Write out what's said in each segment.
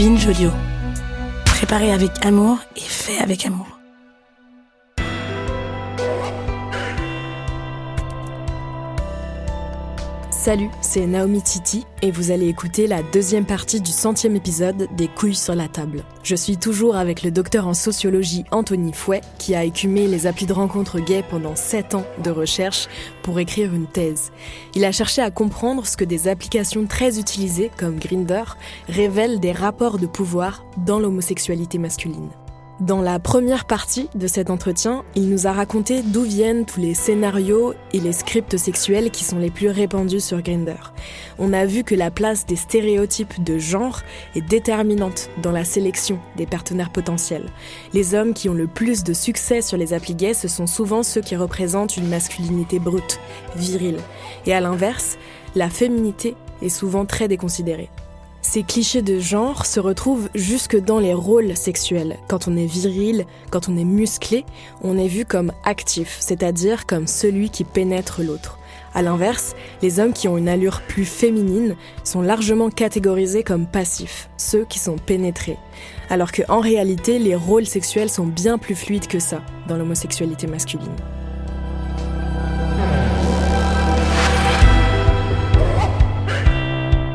Binge Audio. Préparé avec amour et fait avec amour. Salut, c'est Naomi Titi et vous allez écouter la deuxième partie du 100e épisode des Couilles sur la table. Je suis toujours avec le docteur en sociologie Anthony Fouet qui a écumé les applis de rencontres gays pendant 7 ans de recherche pour écrire une thèse. Il a cherché à comprendre ce que des applications très utilisées comme Grindr révèlent des rapports de pouvoir dans l'homosexualité masculine. Dans la première partie de cet entretien, il nous a raconté d'où viennent tous les scénarios et les scripts sexuels qui sont les plus répandus sur Grindr. On a vu que la place des stéréotypes de genre est déterminante dans la sélection des partenaires potentiels. Les hommes qui ont le plus de succès sur les applis gays, ce sont souvent ceux qui représentent une masculinité brute, virile. Et à l'inverse, la féminité est souvent très déconsidérée. Ces clichés de genre se retrouvent jusque dans les rôles sexuels. Quand on est viril, quand on est musclé, on est vu comme actif, c'est-à-dire comme celui qui pénètre l'autre. À l'inverse, les hommes qui ont une allure plus féminine sont largement catégorisés comme passifs, ceux qui sont pénétrés. Alors qu'en réalité, les rôles sexuels sont bien plus fluides que ça dans l'homosexualité masculine.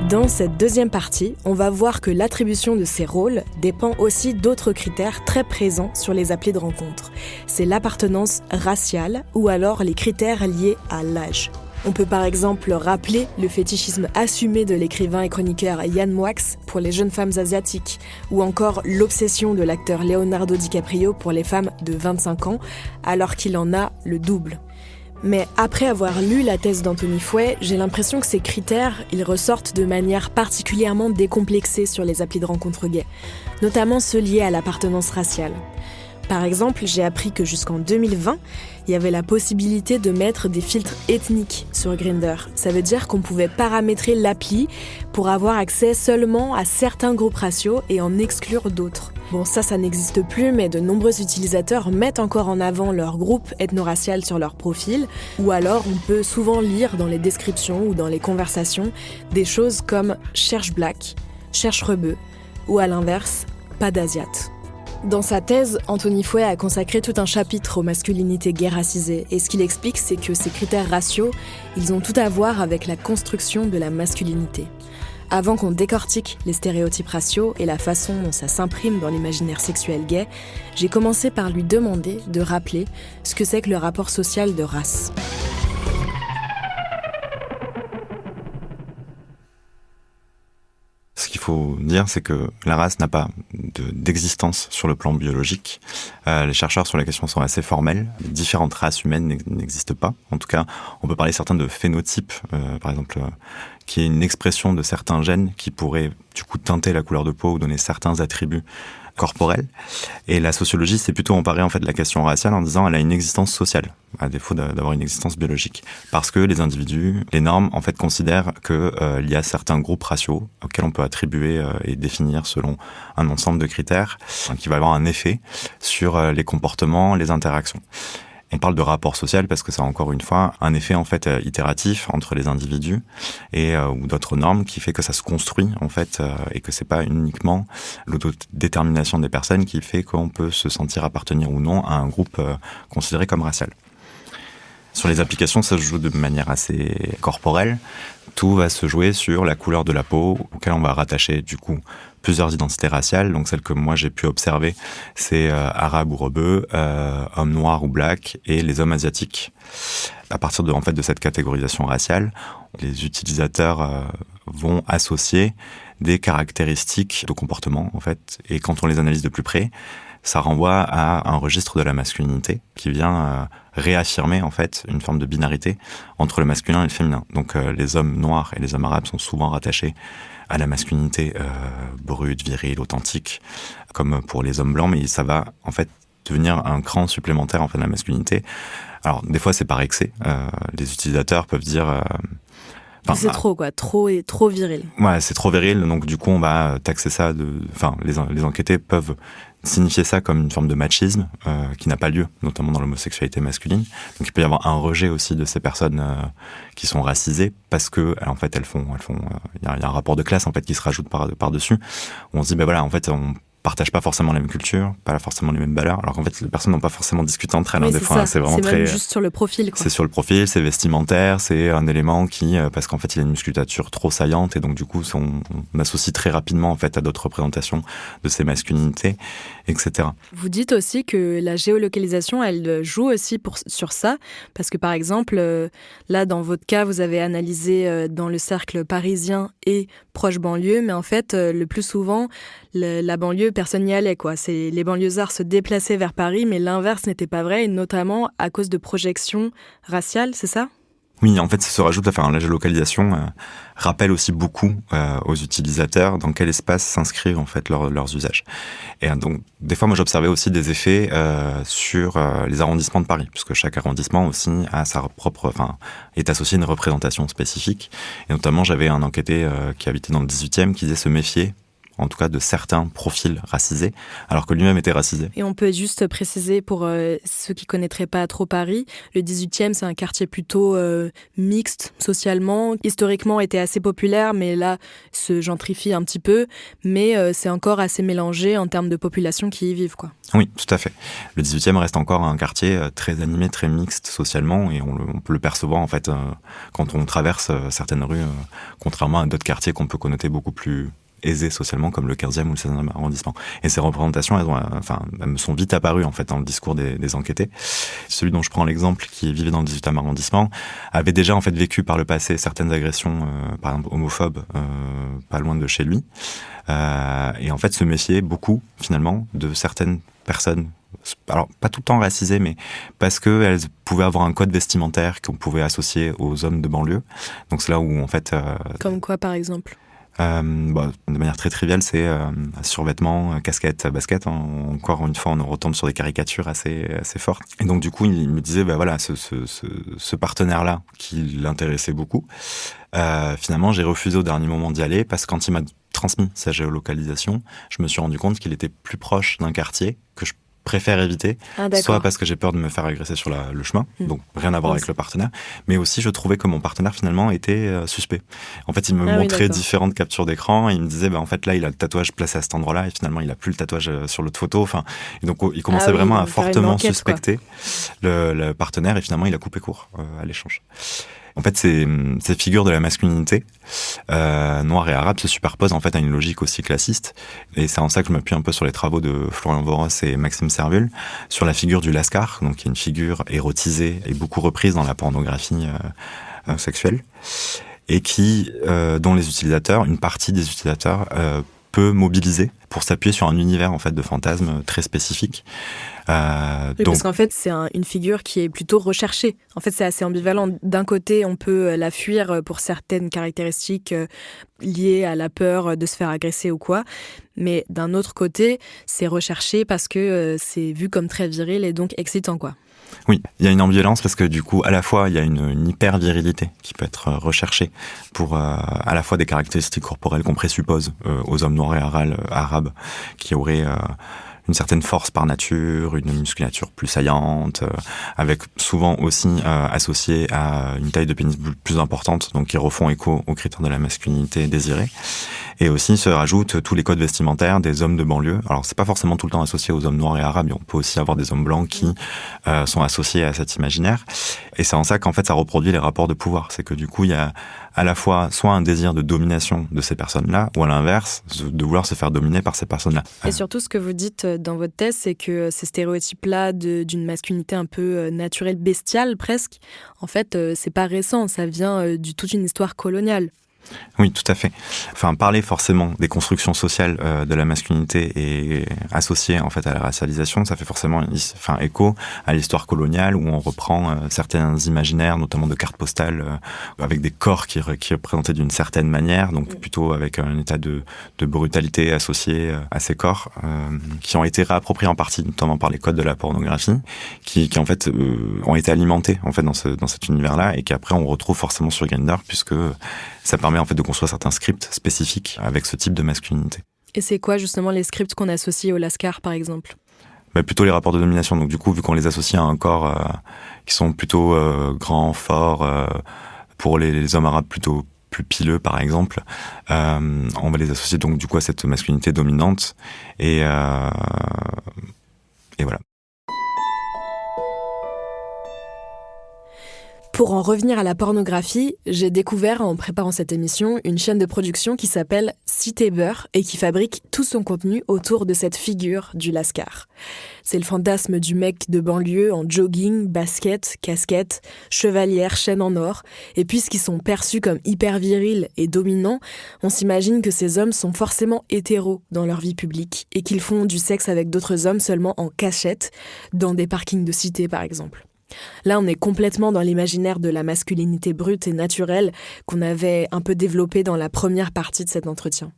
Dans cette deuxième partie, on va voir que l'attribution de ces rôles dépend aussi d'autres critères très présents sur les applis de rencontre. C'est l'appartenance raciale ou alors les critères liés à l'âge. On peut par exemple rappeler le fétichisme assumé de l'écrivain et chroniqueur Yann Moix pour les jeunes femmes asiatiques, ou encore l'obsession de l'acteur Leonardo DiCaprio pour les femmes de 25 ans, alors qu'il en a le double. Mais après avoir lu la thèse d'Anthony Fouet, j'ai l'impression que ces critères, ils ressortent de manière particulièrement décomplexée sur les applis de rencontres gays, notamment ceux liés à l'appartenance raciale. Par exemple, j'ai appris que jusqu'en 2020, il y avait la possibilité de mettre des filtres ethniques sur Grindr. Ça veut dire qu'on pouvait paramétrer l'appli pour avoir accès seulement à certains groupes raciaux et en exclure d'autres. Bon, ça n'existe plus, mais de nombreux utilisateurs mettent encore en avant leur groupe ethno-racial sur leur profil, ou alors on peut souvent lire dans les descriptions ou dans les conversations des choses comme « cherche black »,« cherche rebeu » ou à l'inverse « pas d'asiate ». Dans sa thèse, Anthony Fouet a consacré tout un chapitre aux masculinités gay racisées, et ce qu'il explique, c'est que ces critères raciaux, ils ont tout à voir avec la construction de la masculinité. Avant qu'on décortique les stéréotypes raciaux et la façon dont ça s'imprime dans l'imaginaire sexuel gay, j'ai commencé par lui demander de rappeler ce que c'est que le rapport social de race. Ce qu'il faut dire, c'est que la race n'a pas d'existence sur le plan biologique. Les chercheurs sur la question sont assez formels. Différentes races humaines n'existent pas. En tout cas, on peut parler certains de phénotypes, par exemple, qui est une expression de certains gènes qui pourraient du coup teinter la couleur de peau ou donner certains attributs corporels. Et la sociologie, c'est plutôt emparer en fait de la question raciale en disant elle a une existence sociale, à défaut d'avoir une existence biologique. Parce que les individus, les normes, en fait, considèrent que il y a certains groupes raciaux auxquels on peut attribuer et définir selon un ensemble de critères qui va avoir un effet sur les comportements, les interactions. On parle de rapport social parce que c'est encore une fois un effet en fait itératif entre les individus et ou d'autres normes qui fait que ça se construit en fait et que c'est pas uniquement l'autodétermination des personnes qui fait qu'on peut se sentir appartenir ou non à un groupe considéré comme racial. Sur les applications, ça se joue de manière assez corporelle. Tout va se jouer sur la couleur de la peau auquel on va rattacher du coup plusieurs identités raciales. Donc celle que moi j'ai pu observer, c'est arabe ou rebeu, homme noir ou black et les hommes asiatiques. À partir de cette catégorisation raciale, les utilisateurs vont associer des caractéristiques de comportement en fait. Et quand on les analyse de plus près, ça renvoie à un registre de la masculinité qui vient réaffirmer en fait une forme de binarité entre le masculin et le féminin. Donc les hommes noirs et les hommes arabes sont souvent rattachés à la masculinité brute, virile, authentique, comme pour les hommes blancs, mais ça va en fait devenir un cran supplémentaire en fait de la masculinité. Alors des fois c'est par excès. Les utilisateurs peuvent dire Enfin, c'est trop, quoi. Trop et trop viril. Ouais, c'est trop viril, donc du coup, on va taxer ça les enquêtés peuvent signifier ça comme une forme de machisme qui n'a pas lieu, notamment dans l'homosexualité masculine. Donc il peut y avoir un rejet aussi de ces personnes qui sont racisées parce que en fait il y a un rapport de classe en fait qui se rajoute par-dessus. Où on se dit voilà, en fait on partagent pas forcément la même culture, pas forcément les mêmes valeurs, alors qu'en fait les personnes n'ont pas forcément discuté entre elles. Oui, des fois, c'est vraiment même juste sur le profil, quoi. C'est sur le profil, c'est vestimentaire, c'est un élément qui, parce qu'en fait il a une musculature trop saillante et donc du coup on associe très rapidement en fait à d'autres représentations de ces masculinités, etc. Vous dites aussi que la géolocalisation, elle joue aussi sur ça, parce que par exemple, là dans votre cas, vous avez analysé dans le cercle parisien et proche banlieue, mais en fait, le plus souvent, la banlieue, personne n'y allait, quoi. Les banlieusards se déplaçaient vers Paris, mais l'inverse n'était pas vrai, et notamment à cause de projections raciales, c'est ça ? Oui, en fait, ça se rajoute, la géolocalisation rappelle aussi beaucoup aux utilisateurs dans quel espace s'inscrivent en fait leurs usages. Et donc, des fois, moi, j'observais aussi des effets sur les arrondissements de Paris, puisque chaque arrondissement aussi a est associé à une représentation spécifique. Et notamment, j'avais un enquêté qui habitait dans le 18e qui disait se méfier en tout cas de certains profils racisés, alors que lui-même était racisé. Et on peut juste préciser pour ceux qui ne connaîtraient pas trop Paris, le 18e, c'est un quartier plutôt mixte socialement, historiquement était assez populaire, mais là, se gentrifie un petit peu, mais c'est encore assez mélangé en termes de population qui y vivent, quoi. Oui, tout à fait. Le 18e reste encore un quartier très animé, très mixte socialement, et on peut le percevoir en fait quand on traverse certaines rues, contrairement à d'autres quartiers qu'on peut connoter beaucoup plus aisés socialement, comme le 15e ou le 16e arrondissement. Et ces représentations, elles me sont vite apparues en fait dans le discours des enquêtés. Celui dont je prends l'exemple, qui vivait dans le 18e arrondissement, avait déjà en fait vécu par le passé certaines agressions, par exemple homophobes, pas loin de chez lui, et en fait se méfiait beaucoup finalement de certaines personnes. Alors, pas tout le temps racisées, mais parce qu'elles pouvaient avoir un code vestimentaire qu'on pouvait associer aux hommes de banlieue. Donc c'est là où en fait... Comme quoi par exemple ? De manière très triviale, c'est survêtement, casquette, basket. Encore une fois, on retombe sur des caricatures assez fortes. Et donc, du coup, il me disait, ce partenaire-là, qui l'intéressait beaucoup, finalement, j'ai refusé au dernier moment d'y aller parce que quand il m'a transmis sa géolocalisation, je me suis rendu compte qu'il était plus proche d'un quartier que je préfère éviter, soit parce que j'ai peur de me faire agresser sur le chemin, donc rien à voir avec le partenaire, mais aussi je trouvais que mon partenaire finalement était suspect. En fait, il me montrait différentes captures d'écran et il me disait, en fait là, il a le tatouage placé à cet endroit-là et finalement il a plus le tatouage sur l'autre photo. Et donc il commençait vraiment à fortement suspecter le partenaire et finalement il a coupé court à l'échange. En fait, ces figures de la masculinité noire et arabe se superposent en fait à une logique aussi classiste. Et c'est en ça que je m'appuie un peu sur les travaux de Florian Voros et Maxime Servul sur la figure du lascar, donc qui est une figure érotisée et beaucoup reprise dans la pornographie sexuelle, et dont une partie des utilisateurs peut mobiliser pour s'appuyer sur un univers en fait de fantasmes très spécifique. Parce qu'en fait, c'est une figure qui est plutôt recherchée. En fait, c'est assez ambivalent. D'un côté, on peut la fuir pour certaines caractéristiques liées à la peur de se faire agresser ou quoi. Mais d'un autre côté, c'est recherché parce que c'est vu comme très viril et donc excitant, quoi. Oui, il y a une ambivalence parce que du coup, à la fois, il y a une hyper-virilité qui peut être recherchée pour à la fois des caractéristiques corporelles qu'on présuppose aux hommes noirs et arabes qui auraient une certaine force par nature, une musculature plus saillante, avec souvent aussi associée à une taille de pénis plus importante, donc qui refont écho aux critères de la masculinité désirée. Et aussi se rajoutent tous les codes vestimentaires des hommes de banlieue. Alors c'est pas forcément tout le temps associé aux hommes noirs et arabes, mais on peut aussi avoir des hommes blancs qui sont associés à cet imaginaire. Et c'est en ça qu'en fait ça reproduit les rapports de pouvoir. C'est que du coup il y a à la fois soit un désir de domination de ces personnes-là, ou à l'inverse, de vouloir se faire dominer par ces personnes-là. Et surtout, ce que vous dites dans votre thèse, c'est que ces stéréotypes-là d'une masculinité un peu naturelle, bestiale presque, en fait, c'est pas récent, ça vient de toute une histoire coloniale. Oui, tout à fait. Enfin, parler forcément des constructions sociales de la masculinité et associer en fait à la racialisation, ça fait forcément écho à l'histoire coloniale où on reprend certains imaginaires, notamment de cartes postales avec des corps qui représentaient d'une certaine manière, donc plutôt avec un état de brutalité associé à ces corps, qui ont été réappropriés en partie, notamment par les codes de la pornographie, qui en fait ont été alimentés en fait dans cet univers-là et qu'après on retrouve forcément sur Grindr puisque ça permet en fait de construire certains scripts spécifiques avec ce type de masculinité. Et c'est quoi justement les scripts qu'on associe au lascar par exemple ? Plutôt les rapports de domination. Donc du coup, vu qu'on les associe à un corps qui sont plutôt grands, forts, pour les hommes arabes plutôt plus pileux par exemple, on va les associer donc du coup à cette masculinité dominante et voilà. Pour en revenir à la pornographie, j'ai découvert en préparant cette émission une chaîne de production qui s'appelle Cité Beurre et qui fabrique tout son contenu autour de cette figure du lascar. C'est le fantasme du mec de banlieue en jogging, basket, casquette, chevalière, chaîne en or. Et puisqu'ils sont perçus comme hyper virils et dominants, on s'imagine que ces hommes sont forcément hétéros dans leur vie publique et qu'ils font du sexe avec d'autres hommes seulement en cachette, dans des parkings de cité par exemple. Là, on est complètement dans l'imaginaire de la masculinité brute et naturelle qu'on avait un peu développé dans la première partie de cet entretien.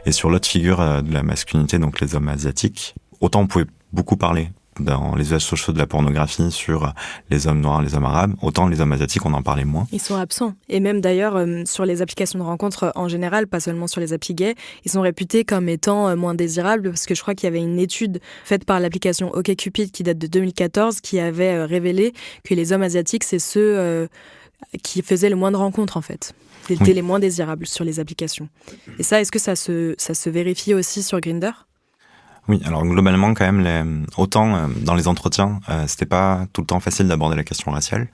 Et sur l'autre figure de la masculinité, donc les hommes asiatiques, autant on pouvait beaucoup parler dans les usages sociaux de la pornographie sur les hommes noirs, les hommes arabes, autant les hommes asiatiques, on en parlait moins. Ils sont absents. Et même d'ailleurs, sur les applications de rencontres en général, pas seulement sur les applis gays, ils sont réputés comme étant moins désirables, parce que je crois qu'il y avait une étude faite par l'application OkCupid qui date de 2014 qui avait révélé que les hommes asiatiques, c'est ceux qui faisaient le moins de rencontres en fait. Ils étaient les moins désirables sur les applications. Et ça, est-ce que ça se vérifie aussi sur Grindr ? Oui, alors globalement quand même, autant dans les entretiens, c'était pas tout le temps facile d'aborder la question raciale,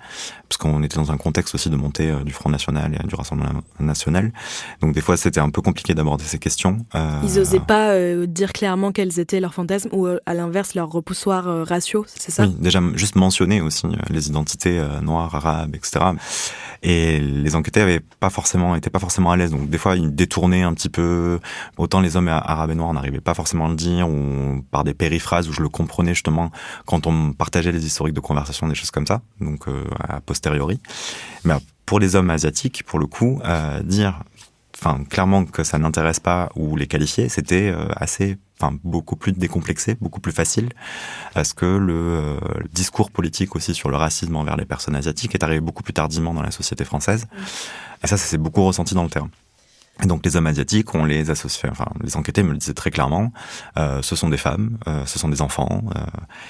parce qu'on était dans un contexte aussi de montée du Front National et du Rassemblement National, donc des fois c'était un peu compliqué d'aborder ces questions. Ils osaient pas dire clairement quels étaient leurs fantasmes, ou à l'inverse leurs repoussoirs raciaux, c'est ça ? Oui, déjà juste mentionner aussi les identités noires, arabes, etc. Et les enquêtés étaient pas forcément à l'aise, donc des fois ils détournaient un petit peu. Autant les hommes arabes et noirs n'arrivaient pas forcément à le dire, ou par des périphrases où je le comprenais justement quand on partageait les historiques de conversation, des choses comme ça, donc a posteriori. Mais pour les hommes asiatiques, pour le coup, dire clairement que ça n'intéresse pas ou les qualifier, c'était beaucoup plus décomplexé, beaucoup plus facile, parce que le discours politique aussi sur le racisme envers les personnes asiatiques est arrivé beaucoup plus tardivement dans la société française. Et ça s'est beaucoup ressenti dans le terrain. Et donc les hommes asiatiques, on les associe, les enquêtés me le disaient très clairement, ce sont des femmes, ce sont des enfants.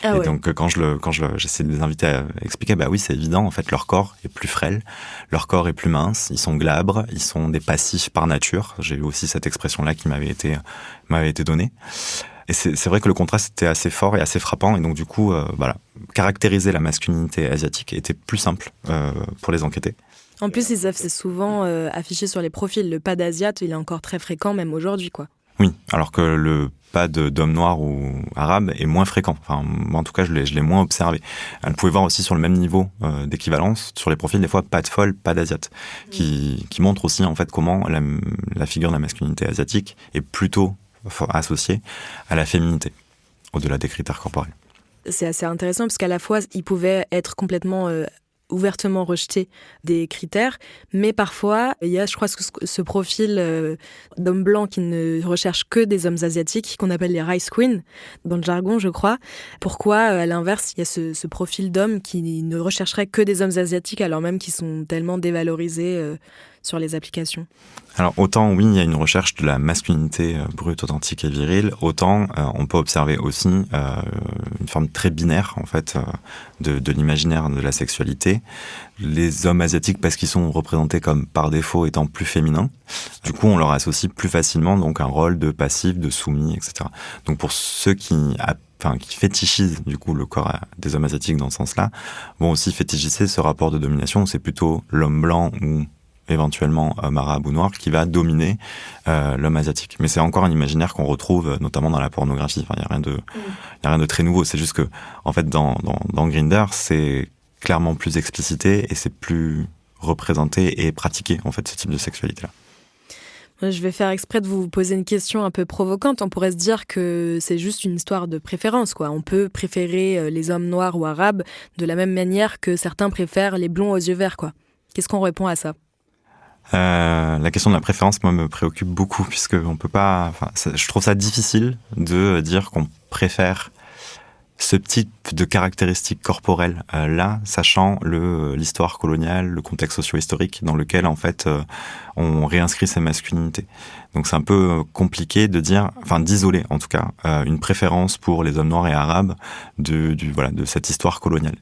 Donc quand j'essaie de les inviter à expliquer, bah oui, c'est évident, en fait, leur corps est plus frêle, leur corps est plus mince, ils sont glabres, ils sont des passifs par nature. J'ai eu aussi cette expression-là qui m'avait été donnée. Et c'est vrai que le contraste était assez fort et assez frappant, et donc du coup, caractériser la masculinité asiatique était plus simple pour les enquêtés. En plus, c'est souvent affiché sur les profils. Le pas d'asiate, il est encore très fréquent, même aujourd'hui, quoi. Oui, alors que le pas d'homme noir ou arabe est moins fréquent. Enfin, en tout cas, je l'ai moins observé. Vous pouvez voir aussi sur le même niveau d'équivalence, sur les profils, des fois, pas de folle, pas d'asiate, qui montre aussi, en fait, comment la figure de la masculinité asiatique est plutôt associée à la féminité, au-delà des critères corporels. C'est assez intéressant, parce qu'à la fois, ils pouvaient être complètement ouvertement rejeter des critères, mais parfois, il y a, je crois, ce profil d'homme blanc qui ne recherche que des hommes asiatiques, qu'on appelle les rice queens, dans le jargon, je crois. Pourquoi, à l'inverse, il y a ce profil d'homme qui ne rechercherait que des hommes asiatiques, alors même qu'ils sont tellement dévalorisés sur les applications? Alors autant oui, il y a une recherche de la masculinité brute, authentique et virile, autant on peut observer aussi une forme très binaire en fait de l'imaginaire de la sexualité. Les hommes asiatiques, parce qu'ils sont représentés comme par défaut étant plus féminins, du coup on leur associe plus facilement donc un rôle de passif, de soumis, etc. Donc pour ceux qui fétichisent du coup le corps des hommes asiatiques dans ce sens-là, vont aussi fétichiser ce rapport de domination où c'est plutôt l'homme blanc ou éventuellement homme arabe ou noir qui va dominer l'homme asiatique. Mais c'est encore un imaginaire qu'on retrouve notamment dans la pornographie. Enfin, il y a rien de très nouveau. C'est juste que en fait dans Grindr, c'est clairement plus explicité et c'est plus représenté et pratiqué, en fait, ce type de sexualité-là. Je vais faire exprès de vous poser une question un peu provocante. On pourrait se dire que c'est juste une histoire de préférence, quoi. On peut préférer les hommes noirs ou arabes de la même manière que certains préfèrent les blonds aux yeux verts, quoi. Qu'est-ce qu'on répond à ça ? La question de la préférence, moi, me préoccupe beaucoup, puisque on peut pas. Je trouve ça difficile de dire qu'on préfère ce type de caractéristiques corporelles là, sachant l'histoire coloniale, le contexte socio-historique dans lequel en fait on réinscrit ces masculinités. Donc c'est un peu compliqué de dire, d'isoler en tout cas une préférence pour les hommes noirs et arabes de cette histoire coloniale.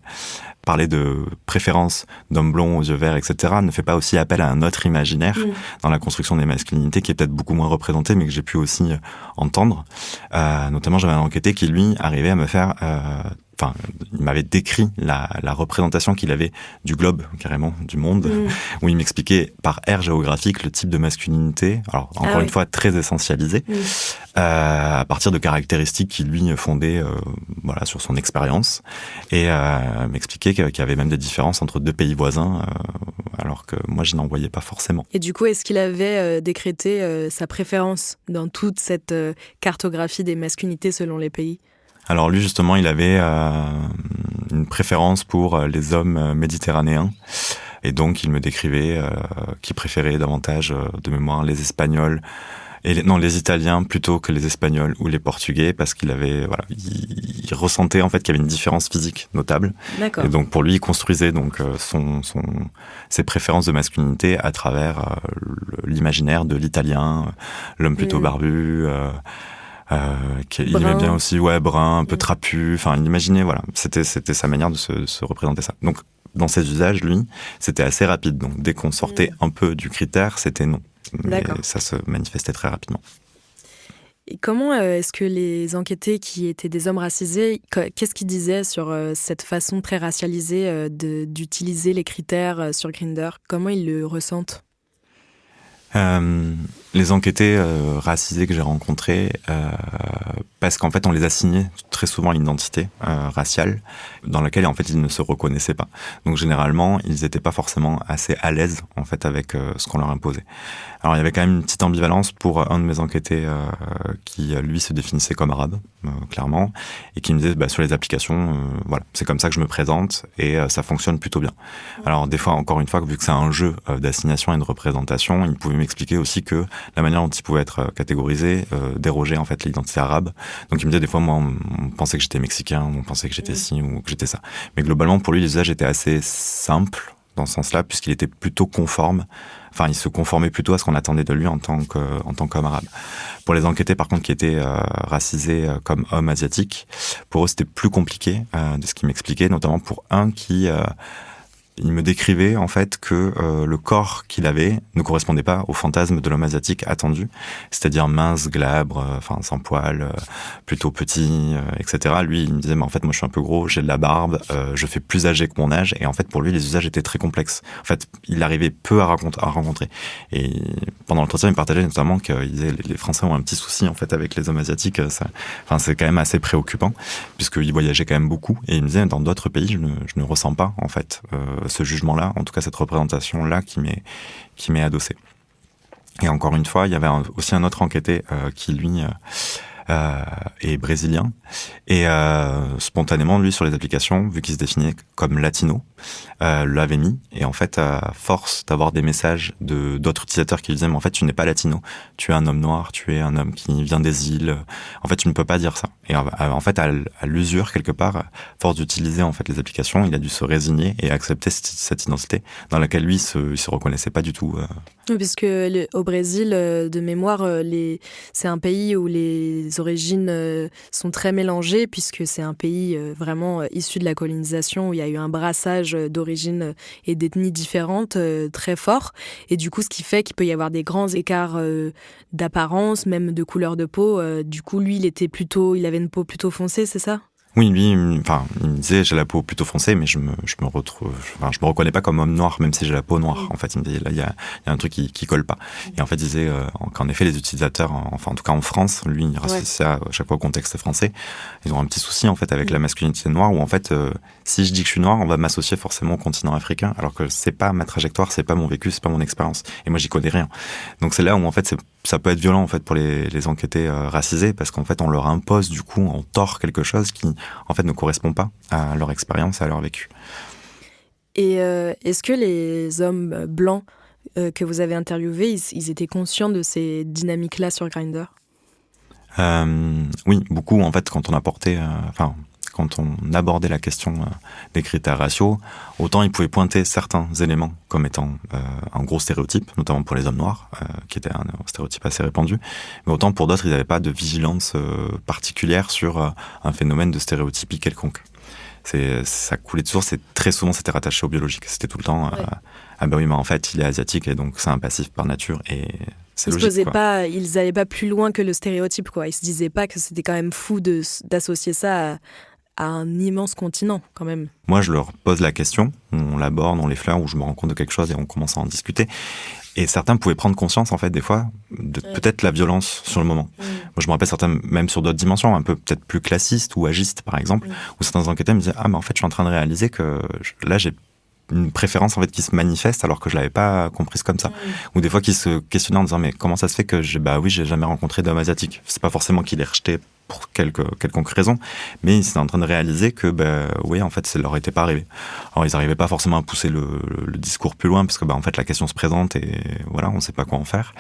Parler de préférence d'hommes blonds aux yeux verts, etc., ne fait pas aussi appel à un autre imaginaire dans la construction des masculinités qui est peut-être beaucoup moins représenté, mais que j'ai pu aussi entendre. Notamment, j'avais un enquêté qui, lui, arrivait à me faire... il m'avait décrit la représentation qu'il avait du globe, carrément, du monde, où il m'expliquait par aire géographique le type de masculinité, alors encore une fois très essentialisé, à partir de caractéristiques qui lui fondaient sur son expérience, et m'expliquait qu'il y avait même des différences entre deux pays voisins, alors que moi je n'en voyais pas forcément. Et du coup, est-ce qu'il avait décrété sa préférence dans toute cette cartographie des masculinités selon les pays ? Alors lui, justement, il avait une préférence pour les hommes méditerranéens. Et donc, il me décrivait qu'il préférait davantage, de mémoire, les Espagnols, les Italiens plutôt que les Espagnols ou les Portugais, parce qu'il avait, il ressentait en fait qu'il y avait une différence physique notable. D'accord. Et donc, pour lui, il construisait donc ses préférences de masculinité à travers l'imaginaire de l'Italien, l'homme plutôt barbu, il aimait bien aussi, brun, un peu trapu. Il imaginait, c'était sa manière de se représenter ça. Donc, dans ses usages, lui, c'était assez rapide. Donc, dès qu'on sortait un peu du critère, c'était non. Mais ça se manifestait très rapidement. Et comment est-ce que les enquêtés qui étaient des hommes racisés, qu'est-ce qu'ils disaient sur cette façon très racialisée d'utiliser les critères sur Grindr ? Comment ils le ressentent ? Les enquêtés racisés que j'ai rencontrés, parce qu'en fait on les assignait très souvent à une identité raciale dans laquelle en fait ils ne se reconnaissaient pas. Donc généralement ils n'étaient pas forcément assez à l'aise en fait avec ce qu'on leur imposait. Alors il y avait quand même une petite ambivalence pour un de mes enquêtés qui lui se définissait comme arabe clairement et qui me disait sur les applications c'est comme ça que je me présente et ça fonctionne plutôt bien. Alors des fois encore une fois vu que c'est un jeu d'assignation et de représentation, il pouvait m'expliquer aussi que la manière dont il pouvait être catégorisé dérogeait en fait l'identité arabe. Donc il me disait des fois moi on pensait que j'étais mexicain, on pensait que j'étais ci ou que j'étais ça. Mais globalement pour lui les usages étaient assez simples dans ce sens-là puisqu'il était plutôt conforme. Il se conformait plutôt à ce qu'on attendait de lui en tant qu'homme arabe. Pour les enquêtés, par contre, qui étaient racisés comme hommes asiatiques, pour eux, c'était plus compliqué de ce qu'il m'expliquait, notamment pour un qui... il me décrivait en fait que le corps qu'il avait ne correspondait pas au fantasme de l'homme asiatique attendu, c'est-à-dire mince, glabre, sans poils, plutôt petit, etc. Lui, il me disait, mais en fait, moi, je suis un peu gros, j'ai de la barbe, je fais plus âgé que mon âge, et en fait, pour lui, les usages étaient très complexes. En fait, il arrivait peu à rencontrer. Et pendant l'entretien, il partageait notamment qu'il disait, les Français ont un petit souci en fait avec les hommes asiatiques. C'est quand même assez préoccupant, puisqu'il voyageait quand même beaucoup, et il me disait, dans d'autres pays, je ne ressens pas en fait ce jugement-là, en tout cas cette représentation-là qui m'est adossée. Et encore une fois, il y avait aussi un autre enquêté qui, lui, est brésilien. Et spontanément, lui, sur les applications, vu qu'il se définit comme latino, l'avait mis. Et en fait, à force d'avoir des messages d'autres utilisateurs qui lui disaient « Mais en fait, tu n'es pas latino. Tu es un homme noir, tu es un homme qui vient des îles. En fait, tu ne peux pas dire ça. » Et en fait, à l'usure, quelque part, à force d'utiliser en fait les applications, il a dû se résigner et accepter cette identité dans laquelle lui, il se reconnaissait pas du tout. Oui, puisque au Brésil, de mémoire, c'est un pays où les origines sont très mélangées, puisque c'est un pays vraiment issu de la colonisation, où il y a eu un brassage d'origines et d'ethnies différentes très fort. Et du coup, ce qui fait qu'il peut y avoir des grands écarts d'apparence, même de couleur de peau. Du coup, lui, il avait une peau plutôt foncée, c'est ça ? Oui, lui, il me disait j'ai la peau plutôt foncée, mais je me reconnais pas comme homme noir, même si j'ai la peau noire. En fait, il me disait là, il y a un truc qui colle pas. Et en fait, il disait qu'en effet, les utilisateurs, en tout cas en France, lui, il rassocie ça à chaque fois au contexte français. Ils ont un petit souci en fait avec la masculinité noire, où en fait, si je dis que je suis noir, on va m'associer forcément au continent africain, alors que c'est pas ma trajectoire, c'est pas mon vécu, c'est pas mon expérience. Et moi, j'y connais rien. Donc c'est là où en fait, ça peut être violent en fait pour les enquêtés racisés, parce qu'en fait, on leur impose du coup en tort quelque chose qui en fait ne correspond pas à leur expérience et à leur vécu. Et est-ce que les hommes blancs que vous avez interviewés, ils étaient conscients de ces dynamiques-là sur Grindr ? Oui, beaucoup en fait quand on abordait la question des critères raciaux, autant ils pouvaient pointer certains éléments comme étant un gros stéréotype, notamment pour les hommes noirs, qui était un stéréotype assez répandu, mais autant pour d'autres, ils n'avaient pas de vigilance particulière sur un phénomène de stéréotypie quelconque. Ça coulait de source et très souvent c'était rattaché au biologique. C'était tout le temps ah ben oui, mais en fait il est asiatique et donc c'est un passif par nature et c'est logique. Ils n'allaient pas plus loin que le stéréotype, quoi. Ils se disaient pas que c'était quand même fou d'associer ça à un immense continent, quand même. Moi, je leur pose la question, on l'aborde, on l'effleure, ou je me rends compte de quelque chose et on commence à en discuter. Et certains pouvaient prendre conscience, en fait, des fois, de peut-être la violence sur le moment. Moi, je me rappelle certains, même sur d'autres dimensions, un peu peut-être plus classistes ou agistes, par exemple, où certains enquêteurs me disaient « Ah, mais en fait, je suis en train de réaliser que là, j'ai une préférence en fait qui se manifeste alors que je l'avais pas comprise comme ça. Ou des fois qui se questionnaient en disant mais comment ça se fait que j'ai jamais rencontré d'homme asiatique. C'est pas forcément qu'il est rejeté pour quelconque raison, mais ils étaient en train de réaliser que oui en fait ça leur était pas arrivé. Alors ils n'arrivaient pas forcément à pousser le discours plus loin parce que en fait la question se présente et voilà on sait pas quoi en faire.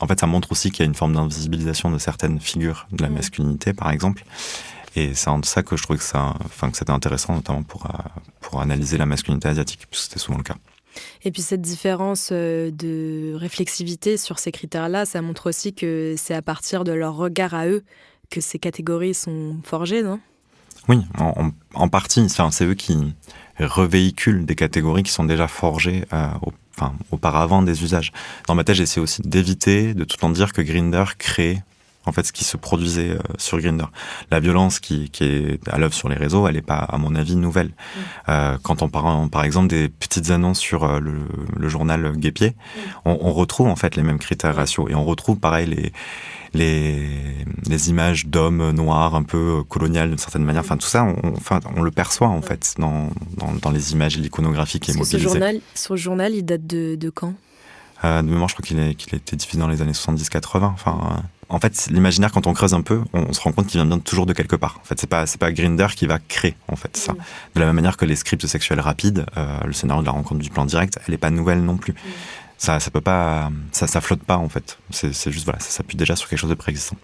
En fait ça montre aussi qu'il y a une forme d'invisibilisation de certaines figures de la masculinité par exemple. Et c'est en ça que je trouvais que c'était intéressant, notamment pour analyser la masculinité asiatique, puisque c'était souvent le cas. Et puis cette différence de réflexivité sur ces critères-là, ça montre aussi que c'est à partir de leur regard à eux que ces catégories sont forgées, non ? Oui, en partie. C'est eux qui revéhiculent des catégories qui sont déjà forgées auparavant des usages. Dans ma tête, j'essaie aussi d'éviter de tout en dire que Grindr crée en fait ce qui se produisait sur Grindr. La violence qui est à l'œuvre sur les réseaux, elle n'est pas, à mon avis, nouvelle. Quand on parle, par exemple, des petites annonces sur le journal Guépier, on retrouve en fait les mêmes critères raciaux et on retrouve pareil les images d'hommes noirs un peu coloniales d'une certaine manière. Enfin tout ça, on le perçoit en fait dans les images et l'iconographie qui est mobilisée. Ce journal, il date de quand ? De mémoire, je crois qu'il a été diffusé dans les années 70-80. En fait, l'imaginaire, quand on creuse un peu, on se rend compte qu'il vient bien toujours de quelque part. En fait, c'est pas Grindr qui va créer en fait ça. De la même manière que les scripts sexuels rapides, le scénario de la rencontre du plan direct, elle est pas nouvelle non plus. Ça peut pas, ça flotte pas en fait. C'est juste ça s'appuie déjà sur quelque chose de préexistant.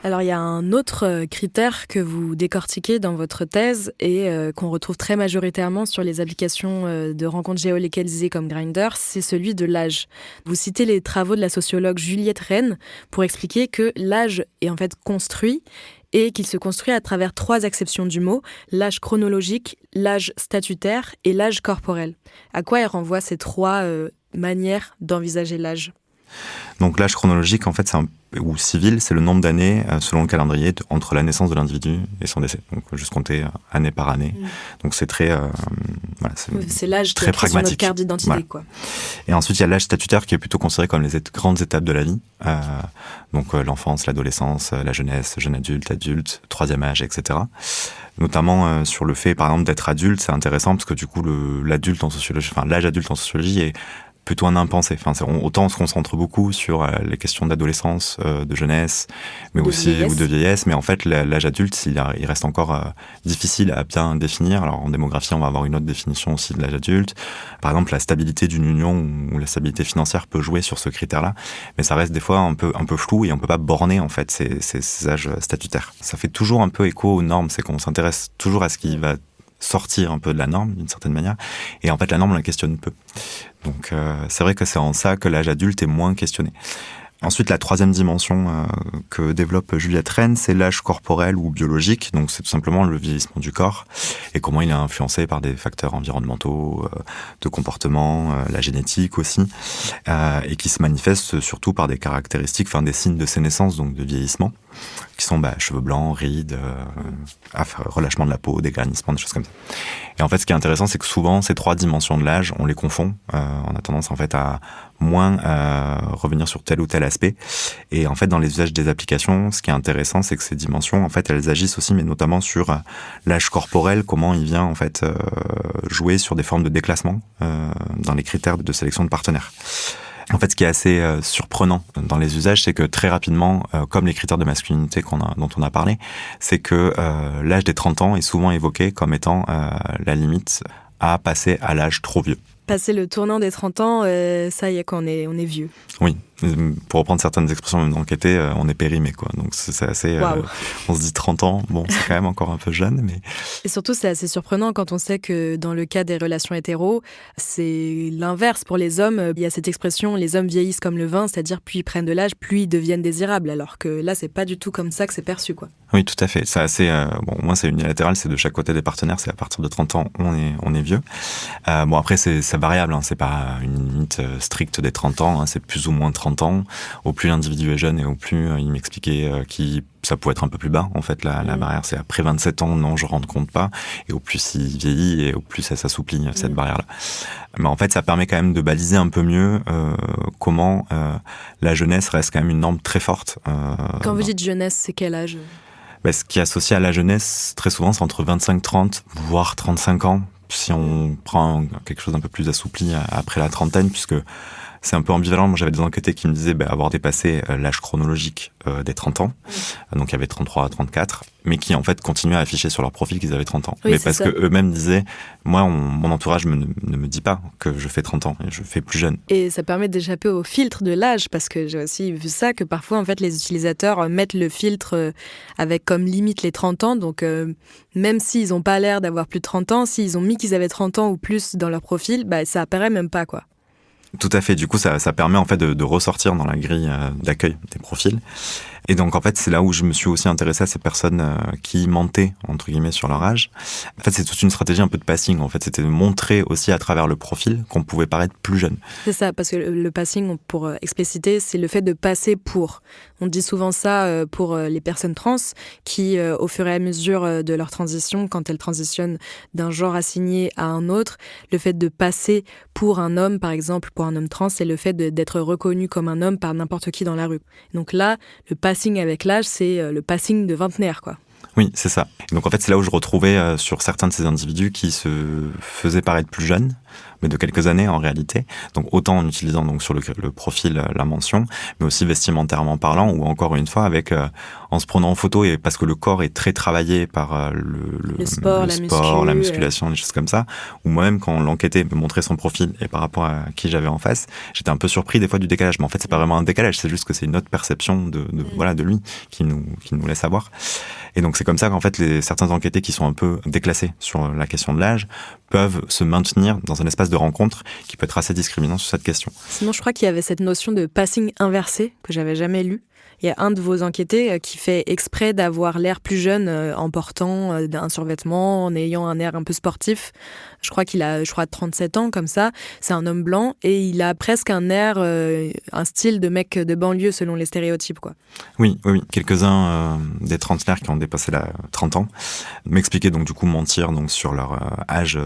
Alors, il y a un autre critère que vous décortiquez dans votre thèse et qu'on retrouve très majoritairement sur les applications de rencontres géolocalisées comme Grindr, c'est celui de l'âge. Vous citez les travaux de la sociologue Juliette Rennes pour expliquer que l'âge est en fait construit et qu'il se construit à travers 3 acceptions du mot, l'âge chronologique, l'âge statutaire et l'âge corporel. À quoi elle renvoie ces 3 manières d'envisager l'âge ? Donc l'âge chronologique, en fait, ou civil, c'est le nombre d'années selon le calendrier entre la naissance de l'individu et son décès. Donc juste compter année par année. Donc c'est très c'est l'âge très qui est sur notre carte d'identité, voilà. Quoi. Et ensuite il y a l'âge statutaire qui est plutôt considéré comme les grandes étapes de la vie. Donc l'enfance, l'adolescence, la jeunesse, jeune adulte, 3e âge, etc. Notamment sur le fait, par exemple, d'être adulte, c'est intéressant parce que du coup l'âge adulte en sociologie est plutôt un impensé. Autant on se concentre beaucoup sur les questions d'adolescence, de jeunesse, mais ou de vieillesse. Mais en fait, l'âge adulte, il reste encore difficile à bien définir. Alors en démographie, on va avoir une autre définition aussi de l'âge adulte. Par exemple, la stabilité d'une union ou la stabilité financière peut jouer sur ce critère-là, mais ça reste des fois un peu flou et on peut pas borner en fait ces âges statutaires. Ça fait toujours un peu écho aux normes, c'est qu'on s'intéresse toujours à ce qui va sortir un peu de la norme d'une certaine manière, et en fait la norme on la questionne peu. Donc c'est vrai que c'est en ça que l'âge adulte est moins questionné. Ensuite, la troisième dimension que développe Juliette Rennes, c'est l'âge corporel ou biologique. Donc, c'est tout simplement le vieillissement du corps et comment il est influencé par des facteurs environnementaux, de comportement, la génétique aussi, et qui se manifeste surtout par des caractéristiques, des signes de sénescence, donc de vieillissement, qui sont cheveux blancs, rides, relâchement de la peau, dégarnissement, des choses comme ça. Et en fait, ce qui est intéressant, c'est que souvent, ces trois dimensions de l'âge, on les confond. On a tendance en fait à moins revenir sur tel ou tel aspect. Et en fait, dans les usages des applications, ce qui est intéressant, c'est que ces dimensions, en fait, elles agissent aussi, mais notamment sur l'âge corporel, comment il vient en fait jouer sur des formes de déclassement dans les critères de sélection de partenaires. En fait, ce qui est assez surprenant dans les usages, c'est que très rapidement, comme les critères de masculinité dont on a parlé, c'est que l'âge des 30 ans est souvent évoqué comme étant la limite à passer à l'âge trop vieux. Passer le tournant des 30 ans, ça y est, on est vieux. Oui, pour reprendre certaines expressions même d'enquêter, on est périmé, quoi. Donc c'est assez... on se dit 30 ans, bon, c'est quand même encore un peu jeune, mais... Et surtout, c'est assez surprenant quand on sait que dans le cas des relations hétéros, c'est l'inverse. Pour les hommes, il y a cette expression, les hommes vieillissent comme le vin, c'est-à-dire plus ils prennent de l'âge, plus ils deviennent désirables, alors que là, c'est pas du tout comme ça que c'est perçu, quoi. Oui, tout à fait. C'est assez... moi, c'est unilatéral, c'est de chaque côté des partenaires, c'est à partir de 30 ans, on est vieux. Après, c'est variable, c'est pas une limite stricte des 30 ans, c'est plus ou moins 30 ans. Au plus l'individu est jeune et au plus il m'expliquait ça pouvait être un peu plus bas. En fait, la barrière, c'est après 27 ans, non, je ne rends compte pas. Et au plus il vieillit et au plus ça s'assouplit, cette barrière-là. Mais en fait, ça permet quand même de baliser un peu mieux comment la jeunesse reste quand même une norme très forte. Quand vous dites jeunesse, c'est quel âge ? Ce qui est associé à la jeunesse, très souvent, c'est entre 25-30, voire 35 ans. Si on prend quelque chose d'un peu plus assoupli après la trentaine, puisque c'est un peu ambivalent. Moi, j'avais des enquêtés qui me disaient avoir dépassé l'âge chronologique des 30 ans. Donc, il y avait 33 à 34, mais qui, en fait, continuaient à afficher sur leur profil qu'ils avaient 30 ans. Oui, mais parce ça. qu'eux-mêmes disaient, moi, mon entourage ne me dit pas que je fais 30 ans, et je fais plus jeune. Et ça permet d'échapper au filtre de l'âge, parce que j'ai aussi vu ça, que parfois, en fait, les utilisateurs mettent le filtre avec comme limite les 30 ans. Donc, même s'ils n'ont pas l'air d'avoir plus de 30 ans, s'ils ont mis qu'ils avaient 30 ans ou plus dans leur profil, ça apparaît même pas, quoi. Tout à fait. Du coup, ça permet en fait de ressortir dans la grille d'accueil des profils. Et donc, en fait, c'est là où je me suis aussi intéressé à ces personnes qui mentaient, entre guillemets, sur leur âge. En fait, c'est toute une stratégie un peu de passing. En fait, c'était de montrer aussi à travers le profil qu'on pouvait paraître plus jeune. C'est ça, parce que le passing, pour expliciter, c'est le fait de passer pour. On dit souvent ça pour les personnes trans qui, au fur et à mesure de leur transition, quand elles transitionnent d'un genre assigné à un autre, le fait de passer pour un homme, par exemple, pour un homme trans, c'est le fait d'être reconnu comme un homme par n'importe qui dans la rue. Donc là, le passing avec l'âge, c'est le passing de vingtenaire, quoi. Oui, c'est ça. Et donc en fait, c'est là où je retrouvais sur certains de ces individus qui se faisaient paraître plus jeunes, mais de quelques années en réalité. Donc autant en utilisant donc sur le profil la mention, mais aussi vestimentairement parlant, ou encore une fois avec en se prenant en photo, et parce que le corps est très travaillé par le sport, la musculation, des choses comme ça. Ou moi-même, quand l'enquêtait me montrait son profil et par rapport à qui j'avais en face, j'étais un peu surpris des fois du décalage. Mais en fait, c'est pas vraiment un décalage, c'est juste que c'est une autre perception de lui qui nous laisse avoir. Et donc c'est comme ça qu'en fait certains enquêtés qui sont un peu déclassés sur la question de l'âge peuvent se maintenir dans un espace de rencontre qui peut être assez discriminant sur cette question. Sinon, je crois qu'il y avait cette notion de passing inversé que j'avais jamais lu. Il y a un de vos enquêtés qui fait exprès d'avoir l'air plus jeune en portant un survêtement, en ayant un air un peu sportif. Je crois qu'il a 37 ans, comme ça. C'est un homme blanc et il a presque un air, un style de mec de banlieue selon les stéréotypes, quoi. Oui. Quelques-uns des trentenaires qui ont dépassé 30 ans m'expliquaient donc du coup mentir donc sur leur âge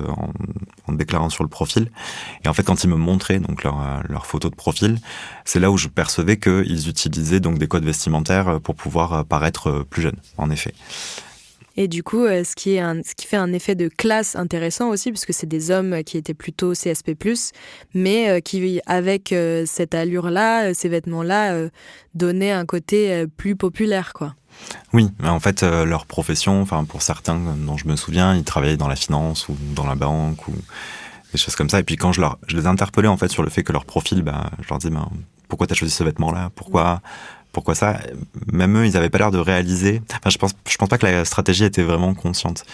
en déclarant sur le profil. Et en fait, quand ils me montraient donc leur photo de profil, c'est là où je percevais qu'ils utilisaient donc des codes vestimentaires pour pouvoir paraître plus jeunes, en effet. Et du coup, ce qui fait un effet de classe intéressant aussi, puisque c'est des hommes qui étaient plutôt CSP+, mais qui, avec cette allure-là, ces vêtements-là, donnaient un côté plus populaire, quoi. Oui, mais en fait, leur profession, pour certains dont je me souviens, ils travaillaient dans la finance ou dans la banque ou des choses comme ça. Et puis quand je les interpellais en fait sur le fait que leur profil, je leur disais pourquoi t'as choisi ce vêtement-là, pourquoi ça, même eux, ils n'avaient pas l'air de réaliser. Je pense pas que la stratégie était vraiment consciente.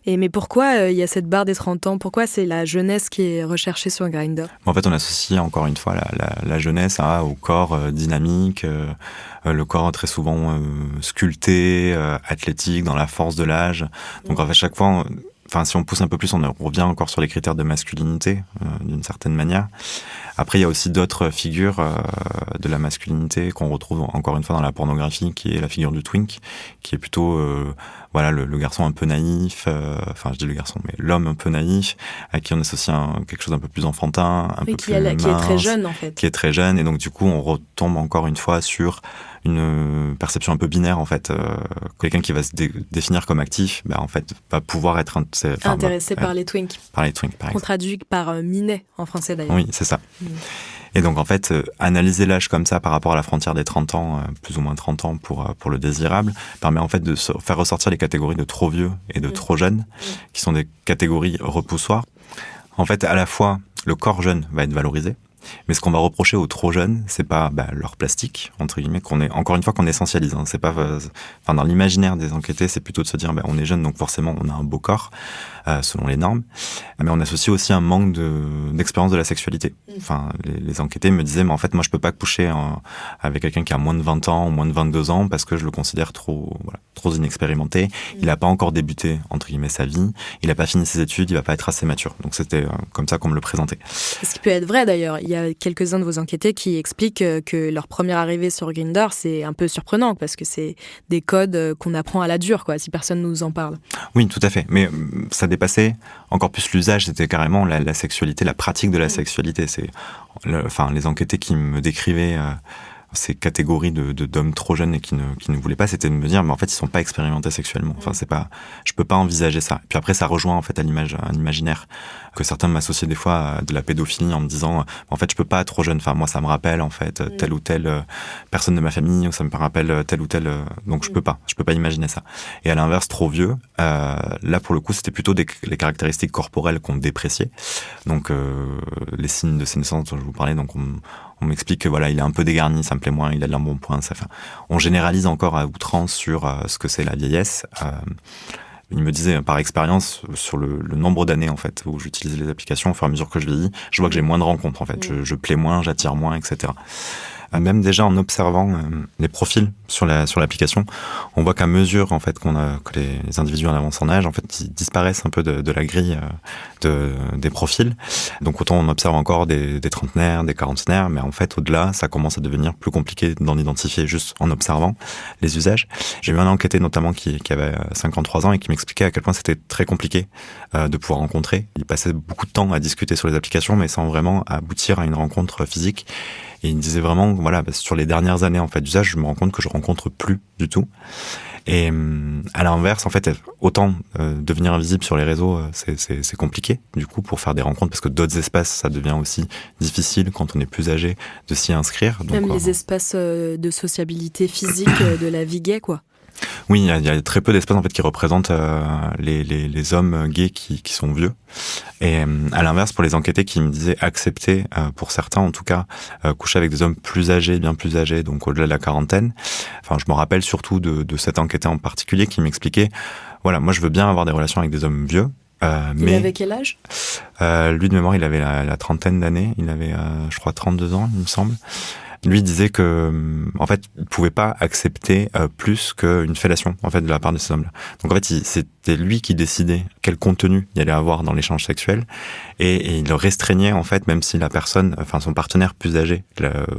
Mais pourquoi il y a cette barre des 30 ans ? Pourquoi c'est la jeunesse qui est recherchée sur Grindr ? En fait, on associe encore une fois la jeunesse au corps dynamique, le corps très souvent sculpté, athlétique, dans la force de l'âge. Donc en fait, chaque fois, si on pousse un peu plus, on revient encore sur les critères de masculinité, d'une certaine manière. Après, il y a aussi d'autres figures de la masculinité qu'on retrouve encore une fois dans la pornographie, qui est la figure du twink, qui est plutôt le garçon un peu naïf, je dis le garçon, mais l'homme un peu naïf, à qui on associe quelque chose d'un peu plus enfantin, un peu plus mince, qui est très jeune en fait. Qui est très jeune, et donc du coup, on retombe encore une fois sur une perception un peu binaire en fait. Quelqu'un qui va se définir comme actif, en fait, va pouvoir être intéressé par les twinks. Par les twinks, par exemple. On traduit par minet en français d'ailleurs. Oui, c'est ça. Et donc en fait, analyser l'âge comme ça par rapport à la frontière des 30 ans, plus ou moins 30 ans pour le désirable, permet en fait de faire ressortir les catégories de trop vieux et de trop jeunes, qui sont des catégories repoussoires. En fait, à la fois, le corps jeune va être valorisé, mais ce qu'on va reprocher aux trop jeunes, c'est pas leur plastique, entre guillemets, qu'on essentialise. C'est pas, dans l'imaginaire des enquêtés, c'est plutôt de se dire, on est jeune, donc forcément, on a un beau corps, selon les normes. Mais on associe aussi un manque d'expérience de la sexualité. Les enquêtés me disaient, mais en fait, moi, je peux pas coucher avec quelqu'un qui a moins de 20 ans ou moins de 22 ans parce que je le considère trop inexpérimenté. Il a pas encore débuté, entre guillemets, sa vie. Il a pas fini ses études, il va pas être assez mature. Donc c'était comme ça qu'on me le présentait. Ce qui peut être vrai d'ailleurs. Il y a quelques-uns de vos enquêtés qui expliquent que leur première arrivée sur Grindr, c'est un peu surprenant parce que c'est des codes qu'on apprend à la dure, si personne nous en parle. Oui, tout à fait. Mais ça dépassait encore plus l'usage, c'était carrément la sexualité, la pratique de la sexualité. C'est les enquêtés qui me décrivaient ces catégories d'hommes trop jeunes et qui ne voulaient pas, c'était de me dire, mais en fait, ils sont pas expérimentés sexuellement. Je peux pas envisager ça. Et puis après, ça rejoint en fait un imaginaire que certains m'associaient des fois à de la pédophilie en me disant, en fait, je peux pas être trop jeune. Moi, ça me rappelle en fait telle ou telle personne de ma famille, ou ça me rappelle telle ou telle. Donc je peux pas imaginer ça. Et à l'inverse, trop vieux, là pour le coup, c'était plutôt les caractéristiques corporelles qu'on dépréciait. Donc les signes de sénescence dont je vous parlais, donc on m'explique que il est un peu dégarni, ça me plaît moins, il a de l'embonpoint. On généralise encore à outrance sur ce que c'est la vieillesse. Il me disait par expérience, sur le nombre d'années en fait où j'utilise les applications, au fur et à mesure que je vieillis, je vois que j'ai moins de rencontres en fait. Je plais moins, j'attire moins, etc. Même déjà en observant les profils sur l'application, on voit qu'à mesure en fait que les individus en avance en âge, en fait, ils disparaissent un peu de la grille des profils. Donc autant on observe encore des trentenaires, des quarantenaires, mais en fait au-delà, ça commence à devenir plus compliqué d'en identifier juste en observant les usages. J'ai vu un enquêté notamment qui avait 53 ans et qui m'expliquait à quel point c'était très compliqué de pouvoir rencontrer. Il passait beaucoup de temps à discuter sur les applications, mais sans vraiment aboutir à une rencontre physique. Et il me disait vraiment, sur les dernières années en fait d'usage, je me rends compte que je rencontre plus du tout. Et à l'inverse, en fait, autant devenir invisible sur les réseaux, c'est compliqué du coup pour faire des rencontres, parce que d'autres espaces, ça devient aussi difficile quand on est plus âgé de s'y inscrire. Donc, même les espaces de sociabilité physique de la vie gay, Oui, il y a très peu d'espaces en fait qui représentent les hommes gays qui sont vieux. Et à l'inverse, pour les enquêtés qui me disaient accepter, pour certains en tout cas, coucher avec des hommes plus âgés, bien plus âgés, donc au-delà de la quarantaine. Je me rappelle surtout de cet enquêté en particulier qui m'expliquait, moi je veux bien avoir des relations avec des hommes vieux. Il avait quel âge ? Lui de mémoire, il avait la trentaine d'années. Il avait, je crois, 32 ans, il me semble. Lui disait que, en fait, il pouvait pas accepter plus qu'une fellation, en fait, de la part de ces hommes-là. Donc, en fait, c'était lui qui décidait quel contenu il allait avoir dans l'échange sexuel, et il le restreignait, en fait, même si la personne, son partenaire plus âgé,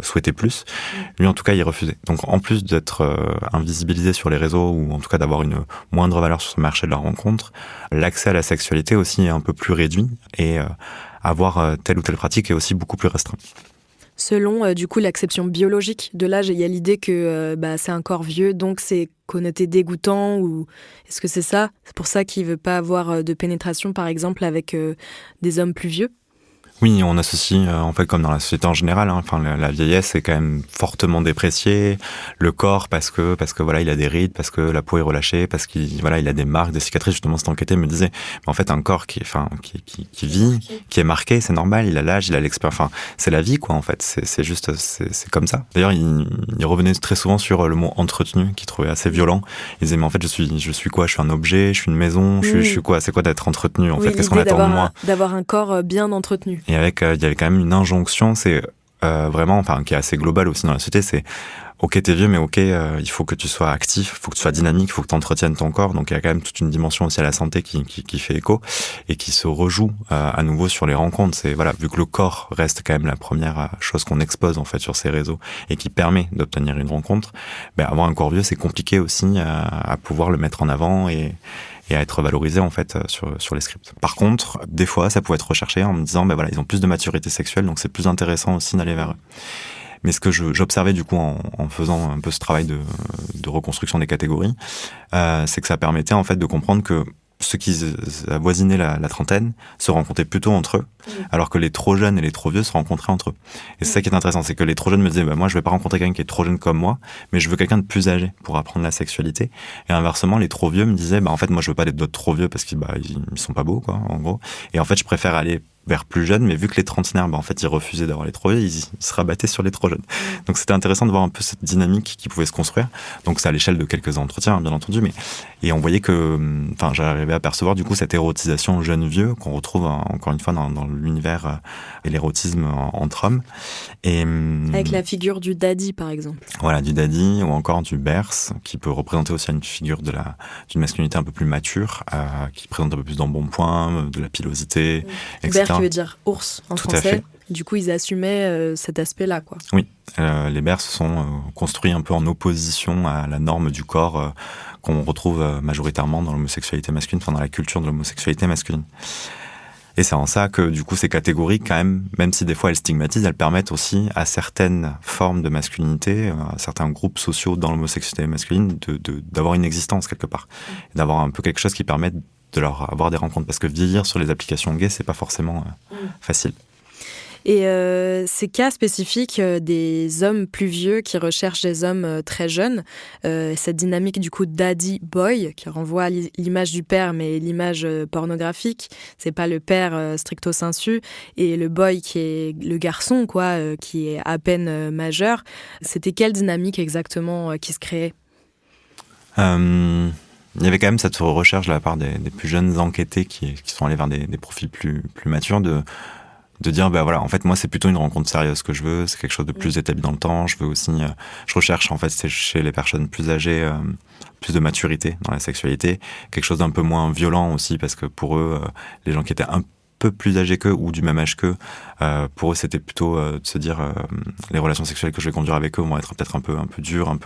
souhaitait plus. Lui, en tout cas, il refusait. Donc, en plus d'être invisibilisé sur les réseaux, ou en tout cas d'avoir une moindre valeur sur ce marché de la rencontre, l'accès à la sexualité aussi est un peu plus réduit, et avoir telle ou telle pratique est aussi beaucoup plus restreint. Selon, du coup, l'acception biologique de l'âge, il y a l'idée que c'est un corps vieux, donc c'est connoté dégoûtant, ou est-ce que c'est ça ? C'est pour ça qu'il ne veut pas avoir de pénétration, par exemple, avec des hommes plus vieux ? Oui, on associe, en fait, comme dans la société en général, la vieillesse est quand même fortement dépréciée. Le corps, parce que voilà, il a des rides, parce que la peau est relâchée, parce qu'il il a des marques, des cicatrices. Justement, cette enquête me disait, mais en fait, un corps qui vit, qui est marqué, c'est normal. Il a l'âge, il a l'expérience. Enfin, c'est la vie, quoi. En fait, c'est juste, c'est comme ça. D'ailleurs, il revenait très souvent sur le mot entretenu, qu'il trouvait assez violent. Il disait, mais en fait, je suis quoi? Je suis un objet, je suis une maison, je suis quoi? C'est quoi d'être entretenu? En fait, qu'est-ce qu'on attend de moi? D'avoir un corps bien entretenu. Et il y avait quand même une injonction, c'est vraiment, qui est assez globale aussi dans la société, c'est ok, t'es vieux, mais ok, il faut que tu sois actif, il faut que tu sois dynamique, il faut que tu entretiennes ton corps. Donc il y a quand même toute une dimension aussi à la santé qui fait écho et qui se rejoue à nouveau sur les rencontres. C'est voilà, vu que le corps reste quand même la première chose qu'on expose en fait sur ces réseaux et qui permet d'obtenir une rencontre, avoir un corps vieux, c'est compliqué aussi à pouvoir le mettre en avant et à être valorisé en fait sur les scripts. Par contre, des fois, ça pouvait être recherché en me disant, ils ont plus de maturité sexuelle, donc c'est plus intéressant aussi d'aller vers eux. Mais ce que j'observais du coup en faisant un peu ce travail de reconstruction des catégories, c'est que ça permettait en fait de comprendre que ceux qui avoisinaient la trentaine se rencontraient plutôt entre eux, alors que les trop jeunes et les trop vieux se rencontraient entre eux. Et c'est ça qui est intéressant, c'est que les trop jeunes me disaient, moi je vais pas rencontrer quelqu'un qui est trop jeune comme moi, mais je veux quelqu'un de plus âgé pour apprendre la sexualité. Et inversement, les trop vieux me disaient, en fait moi je veux pas d'autres trop vieux parce qu'ils ils sont pas beaux, quoi, en gros. Et en fait je préfère aller vers plus jeunes, mais vu que les trentenaires, en fait, ils refusaient d'avoir les trop vieux, ils se rabattaient sur les trop jeunes. Donc c'était intéressant de voir un peu cette dynamique qui pouvait se construire. Donc c'est à l'échelle de quelques entretiens, bien entendu, et on voyait que, j'arrivais à percevoir du coup cette érotisation jeune-vieux qu'on retrouve encore une fois dans l'univers et l'érotisme entre hommes. Et avec la figure du daddy, par exemple. Voilà, du daddy ou encore du berce, qui peut représenter aussi une figure d'une masculinité un peu plus mature, qui présente un peu plus d'embonpoint, de la pilosité, etc. Qui veut dire ours en français. Du coup, ils assumaient cet aspect-là, quoi. Oui, les berces sont construits un peu en opposition à la norme du corps qu'on retrouve majoritairement dans l'homosexualité masculine, dans la culture de l'homosexualité masculine. Et c'est en ça que, du coup, ces catégories, quand même si des fois elles stigmatisent, elles permettent aussi à certaines formes de masculinité, à certains groupes sociaux dans l'homosexualité masculine, d'avoir une existence quelque part. Et d'avoir un peu quelque chose qui permet de leur avoir des rencontres. Parce que vieillir sur les applications gays, c'est pas forcément facile. Et ces cas spécifiques des hommes plus vieux qui recherchent des hommes très jeunes, cette dynamique du coup daddy-boy qui renvoie à l'image du père mais l'image pornographique, c'est pas le père stricto sensu et le boy qui est le garçon quoi, qui est à peine majeur. C'était quelle dynamique exactement qui se créait? Il y avait quand même cette recherche de la part des plus jeunes enquêtés qui sont allés vers des profils plus matures de dire en fait moi c'est plutôt une rencontre sérieuse que je veux, c'est quelque chose de plus établi dans le temps, je veux aussi je recherche en fait c'est chez les personnes plus âgées plus de maturité dans la sexualité, quelque chose d'un peu moins violent aussi parce que pour eux les gens qui étaient un peu plus âgés qu'eux ou du même âge qu'eux, pour eux c'était plutôt de se dire les relations sexuelles que je vais conduire avec eux vont être peut-être un peu dures,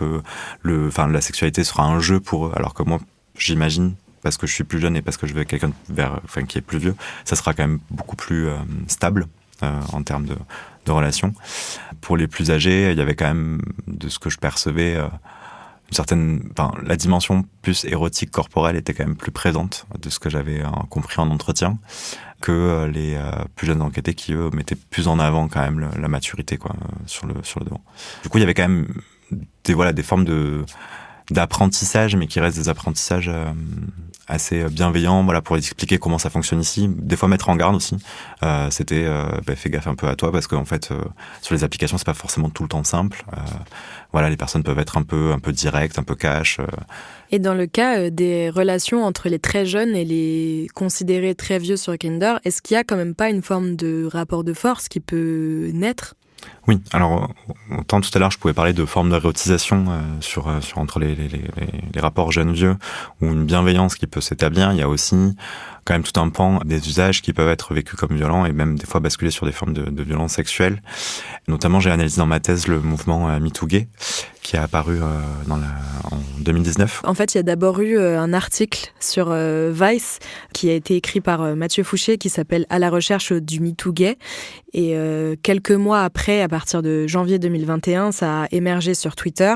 la sexualité sera un jeu pour eux, alors que moi j'imagine, parce que je suis plus jeune et parce que je veux quelqu'un qui est plus vieux, ça sera quand même beaucoup plus stable en termes de relations. Pour les plus âgés, il y avait quand même, de ce que je percevais, la dimension plus érotique corporelle était quand même plus présente de ce que j'avais compris en entretien que les plus jeunes enquêtés qui, eux, mettaient plus en avant quand même la maturité quoi, sur le devant. Du coup, il y avait quand même des formes d'apprentissage, mais qui restent des apprentissages assez bienveillants, pour expliquer comment ça fonctionne ici. Des fois mettre en garde aussi. C'était fais gaffe un peu à toi parce qu'en fait sur les applications c'est pas forcément tout le temps simple. Les personnes peuvent être un peu directes, un peu cash. Et dans le cas des relations entre les très jeunes et les considérés très vieux sur Grindr, est-ce qu'il y a quand même pas une forme de rapport de force qui peut naître ? Oui, alors autant tout à l'heure je pouvais parler de formes d'érotisation entre les rapports jeunes-vieux ou une bienveillance qui peut s'établir, il y a aussi quand même tout un pan des usages qui peuvent être vécus comme violents et même des fois basculer sur des formes de violence sexuelle. Notamment j'ai analysé dans ma thèse le mouvement MeToo Gay qui a apparu en 2019. En fait, il y a d'abord eu un article sur Vice qui a été écrit par Mathieu Fouché qui s'appelle « À la recherche du MeToo Gay ». Et quelques mois après partir de janvier 2021, ça a émergé sur Twitter,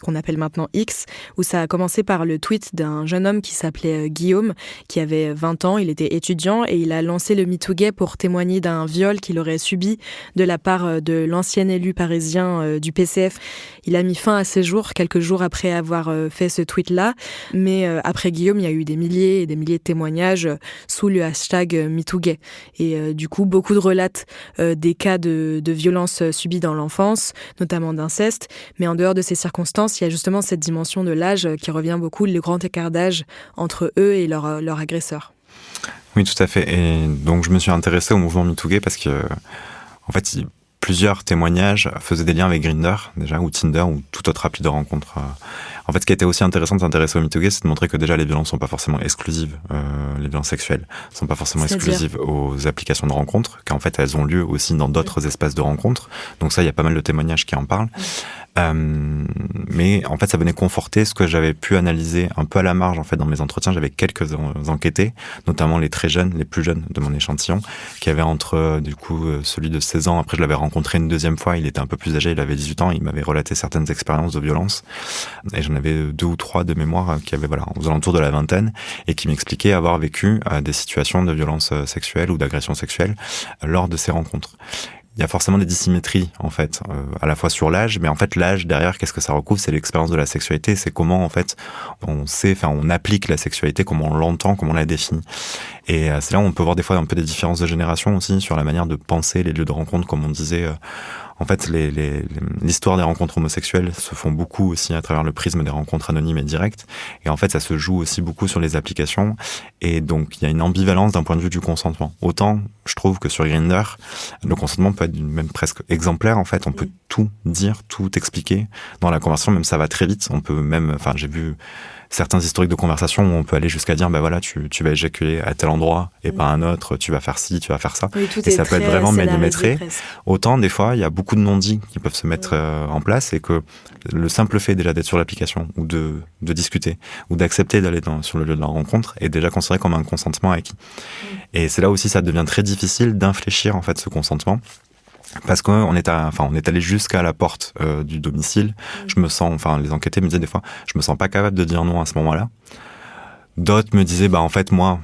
qu'on appelle maintenant X, où ça a commencé par le tweet d'un jeune homme qui s'appelait Guillaume, qui avait 20 ans, il était étudiant et il a lancé le MeTooGay pour témoigner d'un viol qu'il aurait subi de la part de l'ancien élu parisien du PCF. Il a mis fin à ses jours quelques jours après avoir fait ce tweet-là, mais après Guillaume, il y a eu des milliers et des milliers de témoignages sous le hashtag MeTooGay. Et du coup, beaucoup de relatent des cas de violences subies dans l'enfance, notamment d'inceste, mais en dehors de ces circonstances, il y a justement cette dimension de l'âge qui revient beaucoup, le grand écart d'âge entre eux et leur agresseur. Oui, tout à fait. Et donc, je me suis intéressé au mouvement MeTooGay parce que, en fait, plusieurs témoignages faisaient des liens avec Grindr, déjà, ou Tinder, ou toute autre appli de rencontre. En fait, ce qui était aussi intéressant de s'intéresser au MeTooGay, c'est de montrer que déjà, les violences sont pas forcément exclusives, les violences sexuelles sont pas forcément exclusives aux applications de rencontre, qu'en fait, elles ont lieu aussi dans d'autres espaces de rencontre. Donc ça, il y a pas mal de témoignages qui en parlent. Mais en fait, ça venait conforter ce que j'avais pu analyser un peu à la marge en fait dans mes entretiens. J'avais quelques enquêtés, notamment les très jeunes, les plus jeunes de mon échantillon, qui avaient entre du coup celui de 16 ans. Après, je l'avais rencontré une deuxième fois. Il était un peu plus âgé, il avait 18 ans. Il m'avait relaté certaines expériences de violence. Et j'en avais 2 ou 3 de mémoire qui avaient aux alentours de la vingtaine et qui m'expliquaient avoir vécu des situations de violence sexuelle ou d'agression sexuelle lors de ces rencontres. Il y a forcément des dissymétries, en fait, à la fois sur l'âge, mais en fait, l'âge, derrière, qu'est-ce que ça recouvre? C'est l'expérience de la sexualité, c'est comment, en fait, on applique la sexualité, comment on l'entend, comment on la définit. Et c'est là où on peut voir des fois un peu des différences de génération aussi, sur la manière de penser les lieux de rencontre, comme on disait. En fait, l'histoire des rencontres homosexuelles se font beaucoup aussi à travers le prisme des rencontres anonymes et directes. Et en fait, ça se joue aussi beaucoup sur les applications. Et donc, il y a une ambivalence d'un point de vue du consentement. Autant, je trouve que sur Grindr, le consentement peut être même presque exemplaire. En fait, on peut tout dire, tout expliquer dans la conversation. Même ça va très vite. On peut même, j'ai vu certains historiques de conversation où on peut aller jusqu'à dire, tu vas éjaculer à tel endroit et pas à un autre, tu vas faire ci, tu vas faire ça. Oui, et ça peut être vraiment millimétré. Autant, des fois, il y a beaucoup de non-dits qui peuvent se mettre en place et que le simple fait déjà d'être sur l'application ou de discuter ou d'accepter d'aller sur le lieu de la rencontre est déjà considéré comme un consentement acquis. Et c'est là aussi, ça devient très difficile d'infléchir, en fait, ce consentement. Parce qu'on est allé jusqu'à la porte du domicile. Je me sens, les enquêtés me disaient des fois, je me sens pas capable de dire non à ce moment-là. D'autres me disaient, en fait, moi,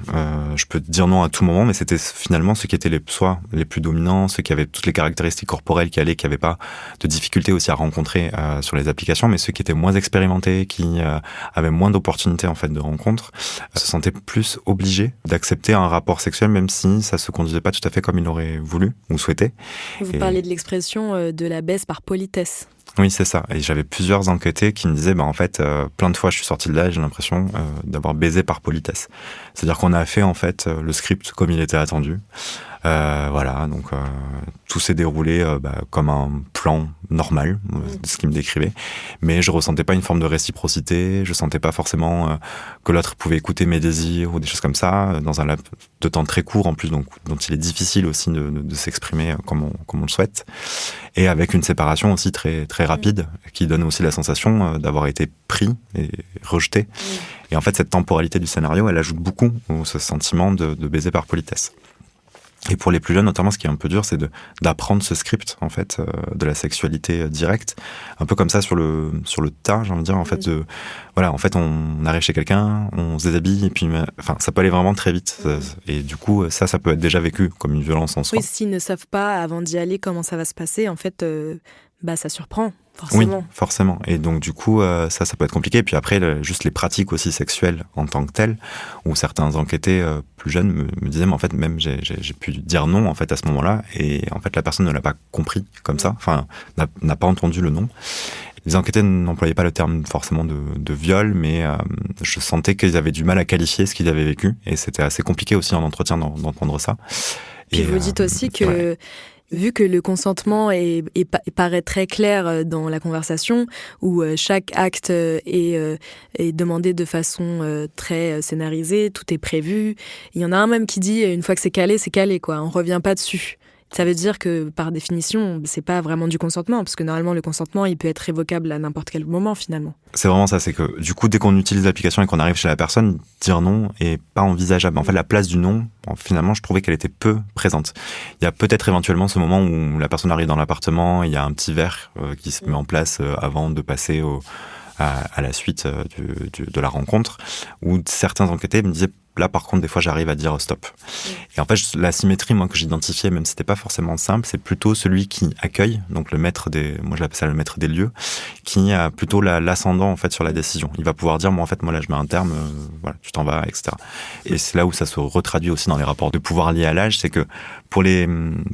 je peux dire non à tout moment, mais c'était finalement ceux qui étaient soit les plus dominants, ceux qui avaient toutes les caractéristiques corporelles qui n'avaient pas de difficultés aussi à rencontrer sur les applications, mais ceux qui étaient moins expérimentés, qui avaient moins d'opportunités en fait de rencontres, se sentaient plus obligés d'accepter un rapport sexuel, même si ça se conduisait pas tout à fait comme ils l'auraient voulu ou souhaité. Vous parlez de l'expression de la baisse par politesse. Oui, c'est ça. Et j'avais plusieurs enquêtés qui me disaient, en fait, plein de fois, je suis sorti de là et j'ai l'impression d'avoir baisé par politesse. C'est-à-dire qu'on a fait, en fait, le script comme il était attendu. Donc tout s'est déroulé comme un plan normal, de ce qu'il me décrivait. Mais je ressentais pas une forme de réciprocité, je sentais pas forcément que l'autre pouvait écouter mes désirs ou des choses comme ça, dans un laps de temps très court en plus, donc dont il est difficile aussi de s'exprimer comme on le souhaite. Et avec une séparation aussi très, très rapide, qui donne aussi la sensation d'avoir été pris et rejeté. Et en fait, cette temporalité du scénario, elle ajoute beaucoup au ce sentiment de baiser par politesse. Et pour les plus jeunes, notamment, ce qui est un peu dur, c'est d'apprendre ce script, en fait, de la sexualité directe. Un peu comme ça sur le tas, j'ai envie de dire, en fait, en fait, on arrive chez quelqu'un, on se déshabille, et puis, ça peut aller vraiment très vite. Et du coup, ça peut être déjà vécu comme une violence en soi. Oui, s'ils ne savent pas, avant d'y aller, comment ça va se passer, en fait, ça surprend. Forcément. Oui, forcément. Et donc, du coup, ça peut être compliqué. Et puis après, juste les pratiques aussi sexuelles en tant que telles, où certains enquêtés plus jeunes me disaient, mais en fait, même j'ai pu dire non, en fait, à ce moment-là. Et en fait, la personne ne l'a pas compris comme ça. N'a pas entendu le non. Les enquêtés n'employaient pas le terme forcément de viol, mais je sentais qu'ils avaient du mal à qualifier ce qu'ils avaient vécu. Et c'était assez compliqué aussi en entretien d'entendre ça. Puis vous dites aussi que... Ouais. Vu que le consentement paraît très clair dans la conversation, où chaque acte est demandé de façon très scénarisée, tout est prévu. Il y en a un même qui dit, une fois que c'est calé, quoi. On revient pas dessus. Ça veut dire que, par définition, c'est pas vraiment du consentement, parce que normalement, le consentement, il peut être révocable à n'importe quel moment, finalement. C'est vraiment ça, c'est que du coup, dès qu'on utilise l'application et qu'on arrive chez la personne, dire non est pas envisageable. En fait, la place du non, finalement, je trouvais qu'elle était peu présente. Il y a peut-être éventuellement ce moment où la personne arrive dans l'appartement, il y a un petit verre qui se met en place avant de passer à la suite de la rencontre, où certains enquêtés me disaient, là par contre des fois j'arrive à dire stop. Et en fait la symétrie moi que j'identifiais, même si c'était pas forcément simple, c'est plutôt celui qui accueille, donc le maître moi je l'appelle ça le maître des lieux, qui a plutôt l'ascendant en fait sur la décision. Il va pouvoir dire moi là je mets un terme, voilà, tu t'en vas, etc. Et c'est là où ça se retraduit aussi dans les rapports de pouvoir liés à l'âge, c'est que pour les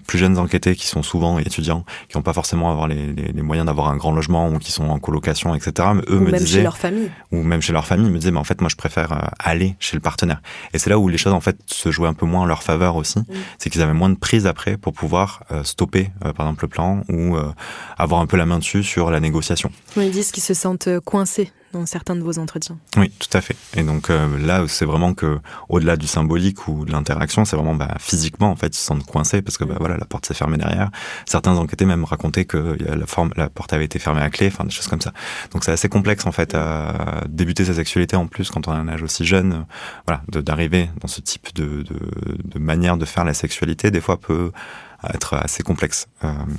plus jeunes enquêtés qui sont souvent étudiants, qui n'ont pas forcément avoir les moyens d'avoir un grand logement ou qui sont en colocation, etc. Mais eux ou me même disaient, chez leur famille. Ou même chez leur famille, me disaient mais en fait moi je préfère aller chez le partenaire. Et c'est là où les choses en fait se jouaient un peu moins en leur faveur aussi, c'est qu'ils avaient moins de prise après pour pouvoir stopper par exemple le plan ou avoir un peu la main dessus sur la négociation. Ils disent qu'ils se sentent coincés dans certains de vos entretiens. Oui, tout à fait. Et donc là, c'est vraiment que au-delà du symbolique ou de l'interaction, c'est vraiment physiquement en fait, ils se sentent coincés parce que voilà, la porte s'est fermée derrière. Certains enquêtés même racontaient que la porte avait été fermée à clé, enfin des choses comme ça. Donc c'est assez complexe en fait à débuter sa sexualité en plus quand on a un âge aussi jeune. Voilà, d'arriver dans ce type de manière de faire la sexualité, des fois peut être assez complexe.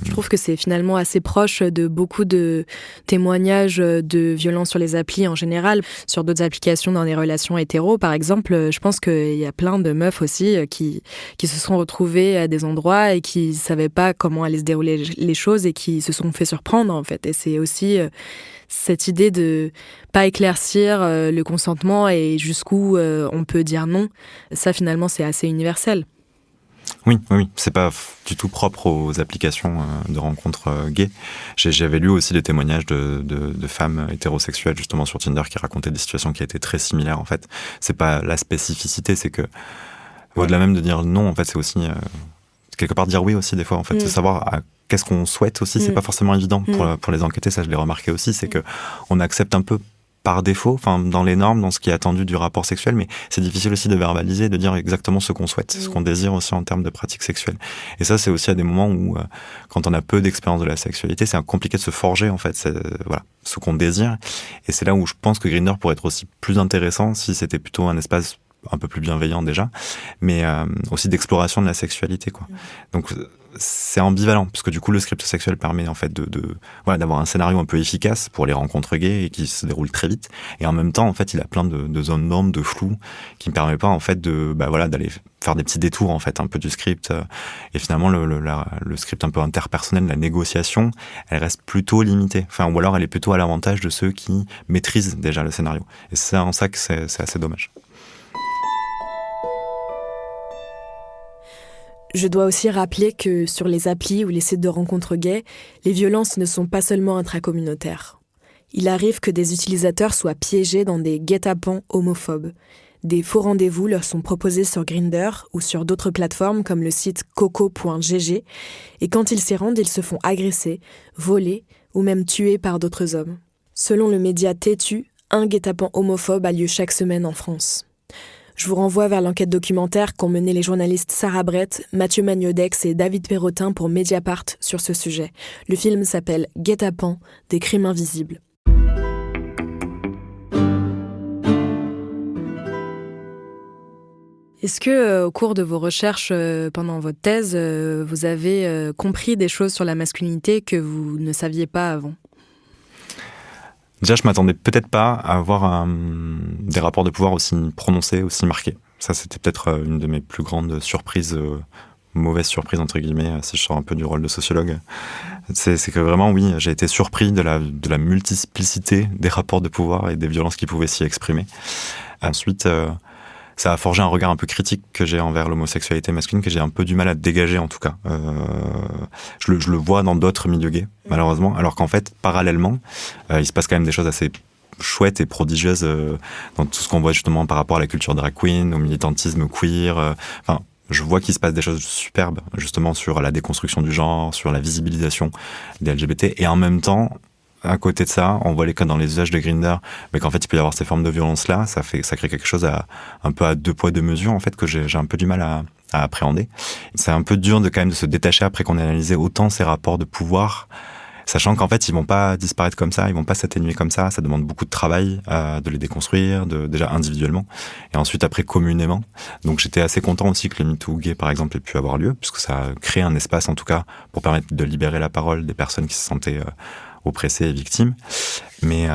Je trouve que c'est finalement assez proche de beaucoup de témoignages de violences sur les applis en général. Sur d'autres applications dans des relations hétéros, par exemple, je pense qu'il y a plein de meufs aussi qui se sont retrouvées à des endroits et qui ne savaient pas comment allaient se dérouler les choses et qui se sont fait surprendre, en fait. Et c'est aussi cette idée de pas éclaircir le consentement et jusqu'où on peut dire non. Ça, finalement, c'est assez universel. Oui, c'est pas du tout propre aux applications de rencontres gays. J'avais lu aussi des témoignages de femmes hétérosexuelles justement sur Tinder qui racontaient des situations qui étaient très similaires en fait. C'est pas la spécificité, c'est que au-delà même de dire non, en fait, c'est aussi quelque part dire oui aussi des fois en fait, de savoir qu'est-ce qu'on souhaite aussi, c'est pas forcément évident pour les enquêtés, ça je l'ai remarqué aussi, c'est que on accepte un peu par défaut, enfin dans les normes, dans ce qui est attendu du rapport sexuel, mais c'est difficile aussi de verbaliser, de dire exactement ce qu'on souhaite, ce qu'on désire aussi en termes de pratique sexuelle. Et ça, c'est aussi à des moments où, quand on a peu d'expérience de la sexualité, c'est compliqué de se forger en fait, voilà, ce qu'on désire. Et c'est là où je pense que Grindr pourrait être aussi plus intéressant si c'était plutôt un espace un peu plus bienveillant déjà, mais aussi d'exploration de la sexualité, quoi. Donc c'est ambivalent, parce que du coup le script sexuel permet en fait voilà, d'avoir un scénario un peu efficace pour les rencontres gays et qui se déroule très vite, et en même temps en fait il a plein de zones d'ombre, de flou, qui ne permet pas en fait voilà, d'aller faire des petits détours en fait un peu du script, et finalement le script un peu interpersonnel, la négociation, elle reste plutôt limitée, enfin, ou alors elle est plutôt à l'avantage de ceux qui maîtrisent déjà le scénario, et c'est en ça que c'est assez dommage. Je dois aussi rappeler que sur les applis ou les sites de rencontres gays, les violences ne sont pas seulement intracommunautaires. Il arrive que des utilisateurs soient piégés dans des guet-apens homophobes. Des faux rendez-vous leur sont proposés sur Grindr ou sur d'autres plateformes comme le site coco.gg, et quand ils s'y rendent, ils se font agresser, voler ou même tuer par d'autres hommes. Selon le média Tétu, un guet-apens homophobe a lieu chaque semaine en France. Je vous renvoie vers l'enquête documentaire qu'ont menée les journalistes Sarah Brett, Mathieu Magnodex et David Perrotin pour Mediapart sur ce sujet. Le film s'appelle Guet-apens, des crimes invisibles. Est-ce que, au cours de vos recherches pendant votre thèse, vous avez compris des choses sur la masculinité que vous ne saviez pas avant ? Déjà, je m'attendais peut-être pas à avoir des rapports de pouvoir aussi prononcés, aussi marqués. Ça, c'était peut-être une de mes plus grandes surprises, mauvaises surprises entre guillemets, si je sors un peu du rôle de sociologue. C'est que vraiment, oui, j'ai été surpris de la multiplicité des rapports de pouvoir et des violences qui pouvaient s'y exprimer. Ensuite, ça a forgé un regard un peu critique que j'ai envers l'homosexualité masculine, que j'ai un peu du mal à dégager en tout cas. Je le vois dans d'autres milieux gays, malheureusement, alors qu'en fait, parallèlement, il se passe quand même des choses assez chouettes et prodigieuses dans tout ce qu'on voit justement par rapport à la culture drag queen, au militantisme queer. Je vois qu'il se passe des choses superbes, justement sur la déconstruction du genre, sur la visibilisation des LGBT, et en même temps, à côté de ça, on voit les cas dans les usages de Grindr, mais qu'en fait, il peut y avoir ces formes de violence-là, ça crée quelque chose un peu à deux poids, deux mesures, en fait, que j'ai un peu du mal à appréhender. C'est un peu dur quand même de se détacher après qu'on ait analysé autant ces rapports de pouvoir, sachant qu'en fait, ils vont pas disparaître comme ça, ils vont pas s'atténuer comme ça demande beaucoup de travail de les déconstruire, déjà individuellement, et ensuite après communément. Donc j'étais assez content aussi que le MeToo gay, par exemple, ait pu avoir lieu, puisque ça a créé un espace, en tout cas, pour permettre de libérer la parole des personnes qui se sentaient oppressées et victimes. Mais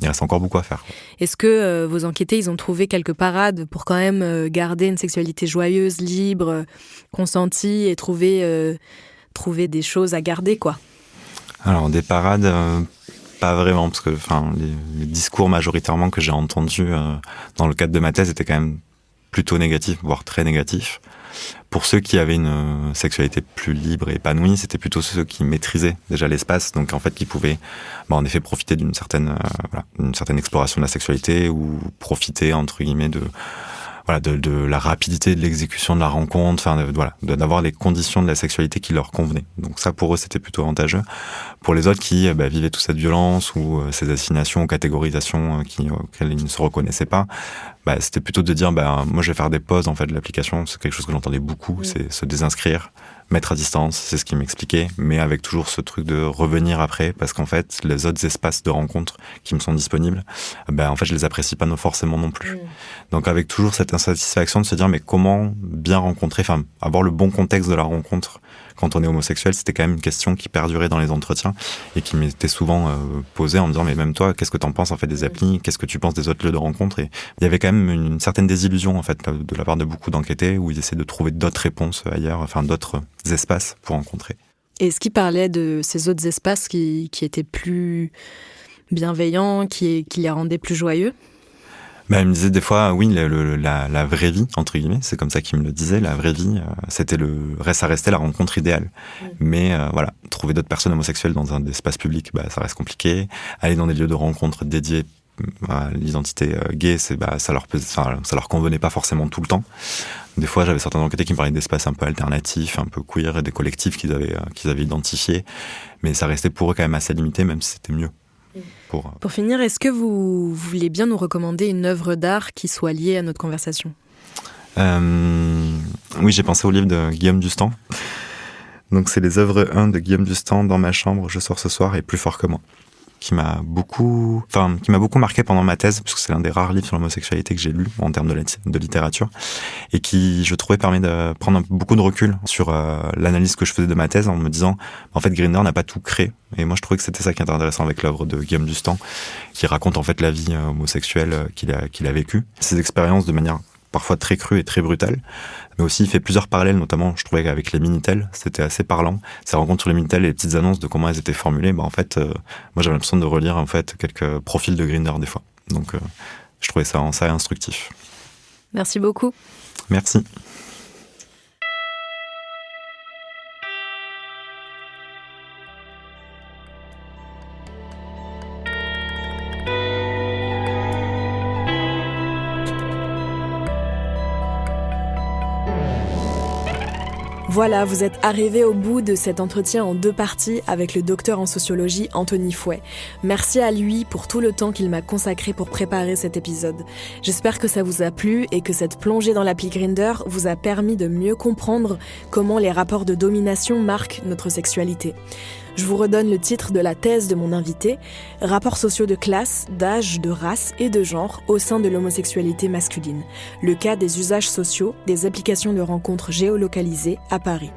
il reste encore beaucoup à faire. Est-ce que vos enquêtés, ils ont trouvé quelques parades pour quand même garder une sexualité joyeuse, libre, consentie, et trouver des choses à garder, quoi? Alors, des parades, pas vraiment, parce que les discours majoritairement que j'ai entendus dans le cadre de ma thèse étaient quand même plutôt négatifs, voire très négatifs. Pour ceux qui avaient une sexualité plus libre et épanouie, c'était plutôt ceux qui maîtrisaient déjà l'espace, donc en fait qui pouvaient en effet profiter d'une certaine exploration de la sexualité, ou profiter entre guillemets de la rapidité de l'exécution de la rencontre, d'avoir les conditions de la sexualité qui leur convenaient. Donc ça, pour eux, c'était plutôt avantageux. Pour les autres qui vivaient toute cette violence ou ces assignations ou catégorisations auxquelles ils ne se reconnaissaient pas, c'était plutôt de dire, moi, je vais faire des pauses en fait de l'application. C'est quelque chose que j'entendais beaucoup, c'est se désinscrire, mettre à distance, c'est ce qu'il m'expliquait, mais avec toujours ce truc de revenir après, parce qu'en fait, les autres espaces de rencontre qui me sont disponibles, en fait, je les apprécie pas forcément non plus. Donc avec toujours cette insatisfaction de se dire, mais comment bien rencontrer, avoir le bon contexte de la rencontre quand on est homosexuel, c'était quand même une question qui perdurait dans les entretiens et qui m'était souvent posée en me disant, mais même toi, qu'est-ce que t'en penses en fait des applis, qu'est-ce que tu penses des autres lieux de rencontre? Et il y avait quand même une certaine désillusion en fait de la part de beaucoup d'enquêtés, où ils essaient de trouver d'autres réponses ailleurs, d'autres espaces pour rencontrer. Et est-ce qu'ils parlaient de ces autres espaces qui étaient plus bienveillants, qui les rendaient plus joyeux? Il me disait des fois, oui, la vraie vie, entre guillemets, c'est comme ça qu'il me le disait, la vraie vie, ça restait la rencontre idéale. Mais trouver d'autres personnes homosexuelles dans un espace public, ça reste compliqué. Aller dans des lieux de rencontre dédiés à l'identité gay, ça leur convenait pas forcément tout le temps. Des fois, j'avais certains enquêtés qui me parlaient d'espaces un peu alternatifs, un peu queer, et des collectifs qu'ils avaient identifiés. Mais ça restait pour eux quand même assez limité, même si c'était mieux. Pour finir, est-ce que vous voulez bien nous recommander une œuvre d'art qui soit liée à notre conversation? Oui, j'ai pensé au livre de Guillaume Dustan. Donc c'est les œuvres 1 de Guillaume Dustan, Dans ma chambre, Je sors ce soir et Plus fort que moi, qui m'a beaucoup marqué pendant ma thèse, puisque c'est l'un des rares livres sur l'homosexualité que j'ai lu en termes de littérature, et qui, je trouvais, permet de prendre beaucoup de recul sur l'analyse que je faisais de ma thèse, en me disant, en fait, Grindr n'a pas tout créé. Et moi, je trouvais que c'était ça qui était intéressant avec l'œuvre de Guillaume Dustan, qui raconte en fait la vie homosexuelle qu'il a vécue, ses expériences de manière parfois très crue et très brutale, mais aussi il fait plusieurs parallèles, notamment je trouvais qu'avec les Minitel, c'était assez parlant, ces rencontres sur les Minitel et les petites annonces de comment elles étaient formulées. En fait, moi j'avais l'impression de relire en fait quelques profils de Grindr des fois, donc je trouvais ça instructif. Merci beaucoup. Merci. Voilà, vous êtes arrivés au bout de cet entretien en 2 parties avec le docteur en sociologie Anthony Fouet. Merci à lui pour tout le temps qu'il m'a consacré pour préparer cet épisode. J'espère que ça vous a plu et que cette plongée dans l'appli Grindr vous a permis de mieux comprendre comment les rapports de domination marquent notre sexualité. Je vous redonne le titre de la thèse de mon invité, « Rapports sociaux de classe, d'âge, de race et de genre au sein de l'homosexualité masculine. Le cas des usages sociaux, des applications de rencontres géolocalisées à Paris ».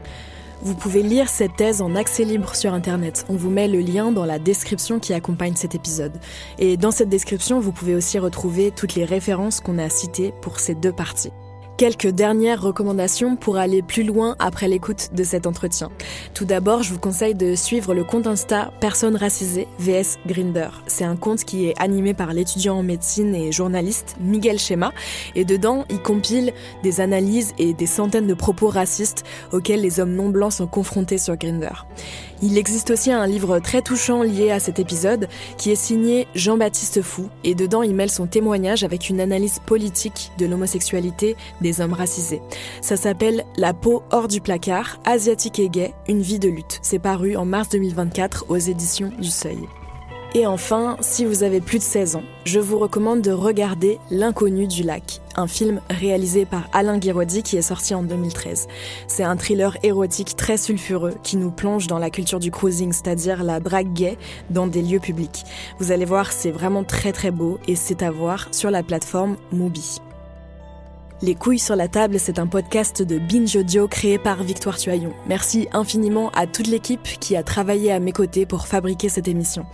Vous pouvez lire cette thèse en accès libre sur Internet. On vous met le lien dans la description qui accompagne cet épisode. Et dans cette description, vous pouvez aussi retrouver toutes les références qu'on a citées pour ces 2 parties. Quelques dernières recommandations pour aller plus loin après l'écoute de cet entretien. Tout d'abord, je vous conseille de suivre le compte Insta Personnes racisées vs Grindr. C'est un compte qui est animé par l'étudiant en médecine et journaliste Miguel Chema, et dedans, il compile des analyses et des centaines de propos racistes auxquels les hommes non blancs sont confrontés sur Grindr. Il existe aussi un livre très touchant lié à cet épisode qui est signé Jean-Baptiste Fou, et dedans il mêle son témoignage avec une analyse politique de l'homosexualité des hommes racisés. Ça s'appelle La peau hors du placard, asiatique et gay, une vie de lutte. C'est paru en mars 2024 aux éditions du Seuil. Et enfin, si vous avez plus de 16 ans, je vous recommande de regarder L'inconnu du lac, un film réalisé par Alain Guiraudy qui est sorti en 2013. C'est un thriller érotique très sulfureux qui nous plonge dans la culture du cruising, c'est-à-dire la drague gay dans des lieux publics. Vous allez voir, c'est vraiment très très beau et c'est à voir sur la plateforme Mubi. Les couilles sur la table, c'est un podcast de Binge Audio créé par Victoire Tuaillon. Merci infiniment à toute l'équipe qui a travaillé à mes côtés pour fabriquer cette émission.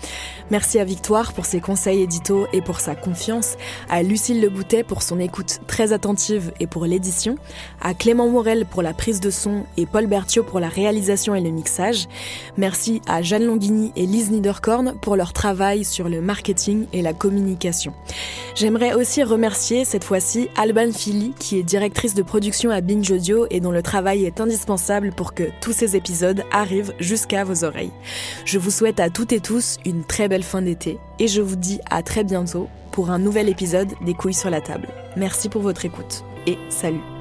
Merci à Victoire pour ses conseils édito et pour sa confiance, à Lucille Leboutet pour son écoute très attentive et pour l'édition, à Clément Morel pour la prise de son et Paul Berthiaud pour la réalisation et le mixage. Merci à Jeanne Longhigny et Lise Niederkorn pour leur travail sur le marketing et la communication. J'aimerais aussi remercier cette fois-ci Alban Philly, qui est directrice de production à Binge Audio et dont le travail est indispensable pour que tous ces épisodes arrivent jusqu'à vos oreilles. Je vous souhaite à toutes et tous une très belle fin d'été et je vous dis à très bientôt pour un nouvel épisode des couilles sur la table. Merci pour votre écoute et salut.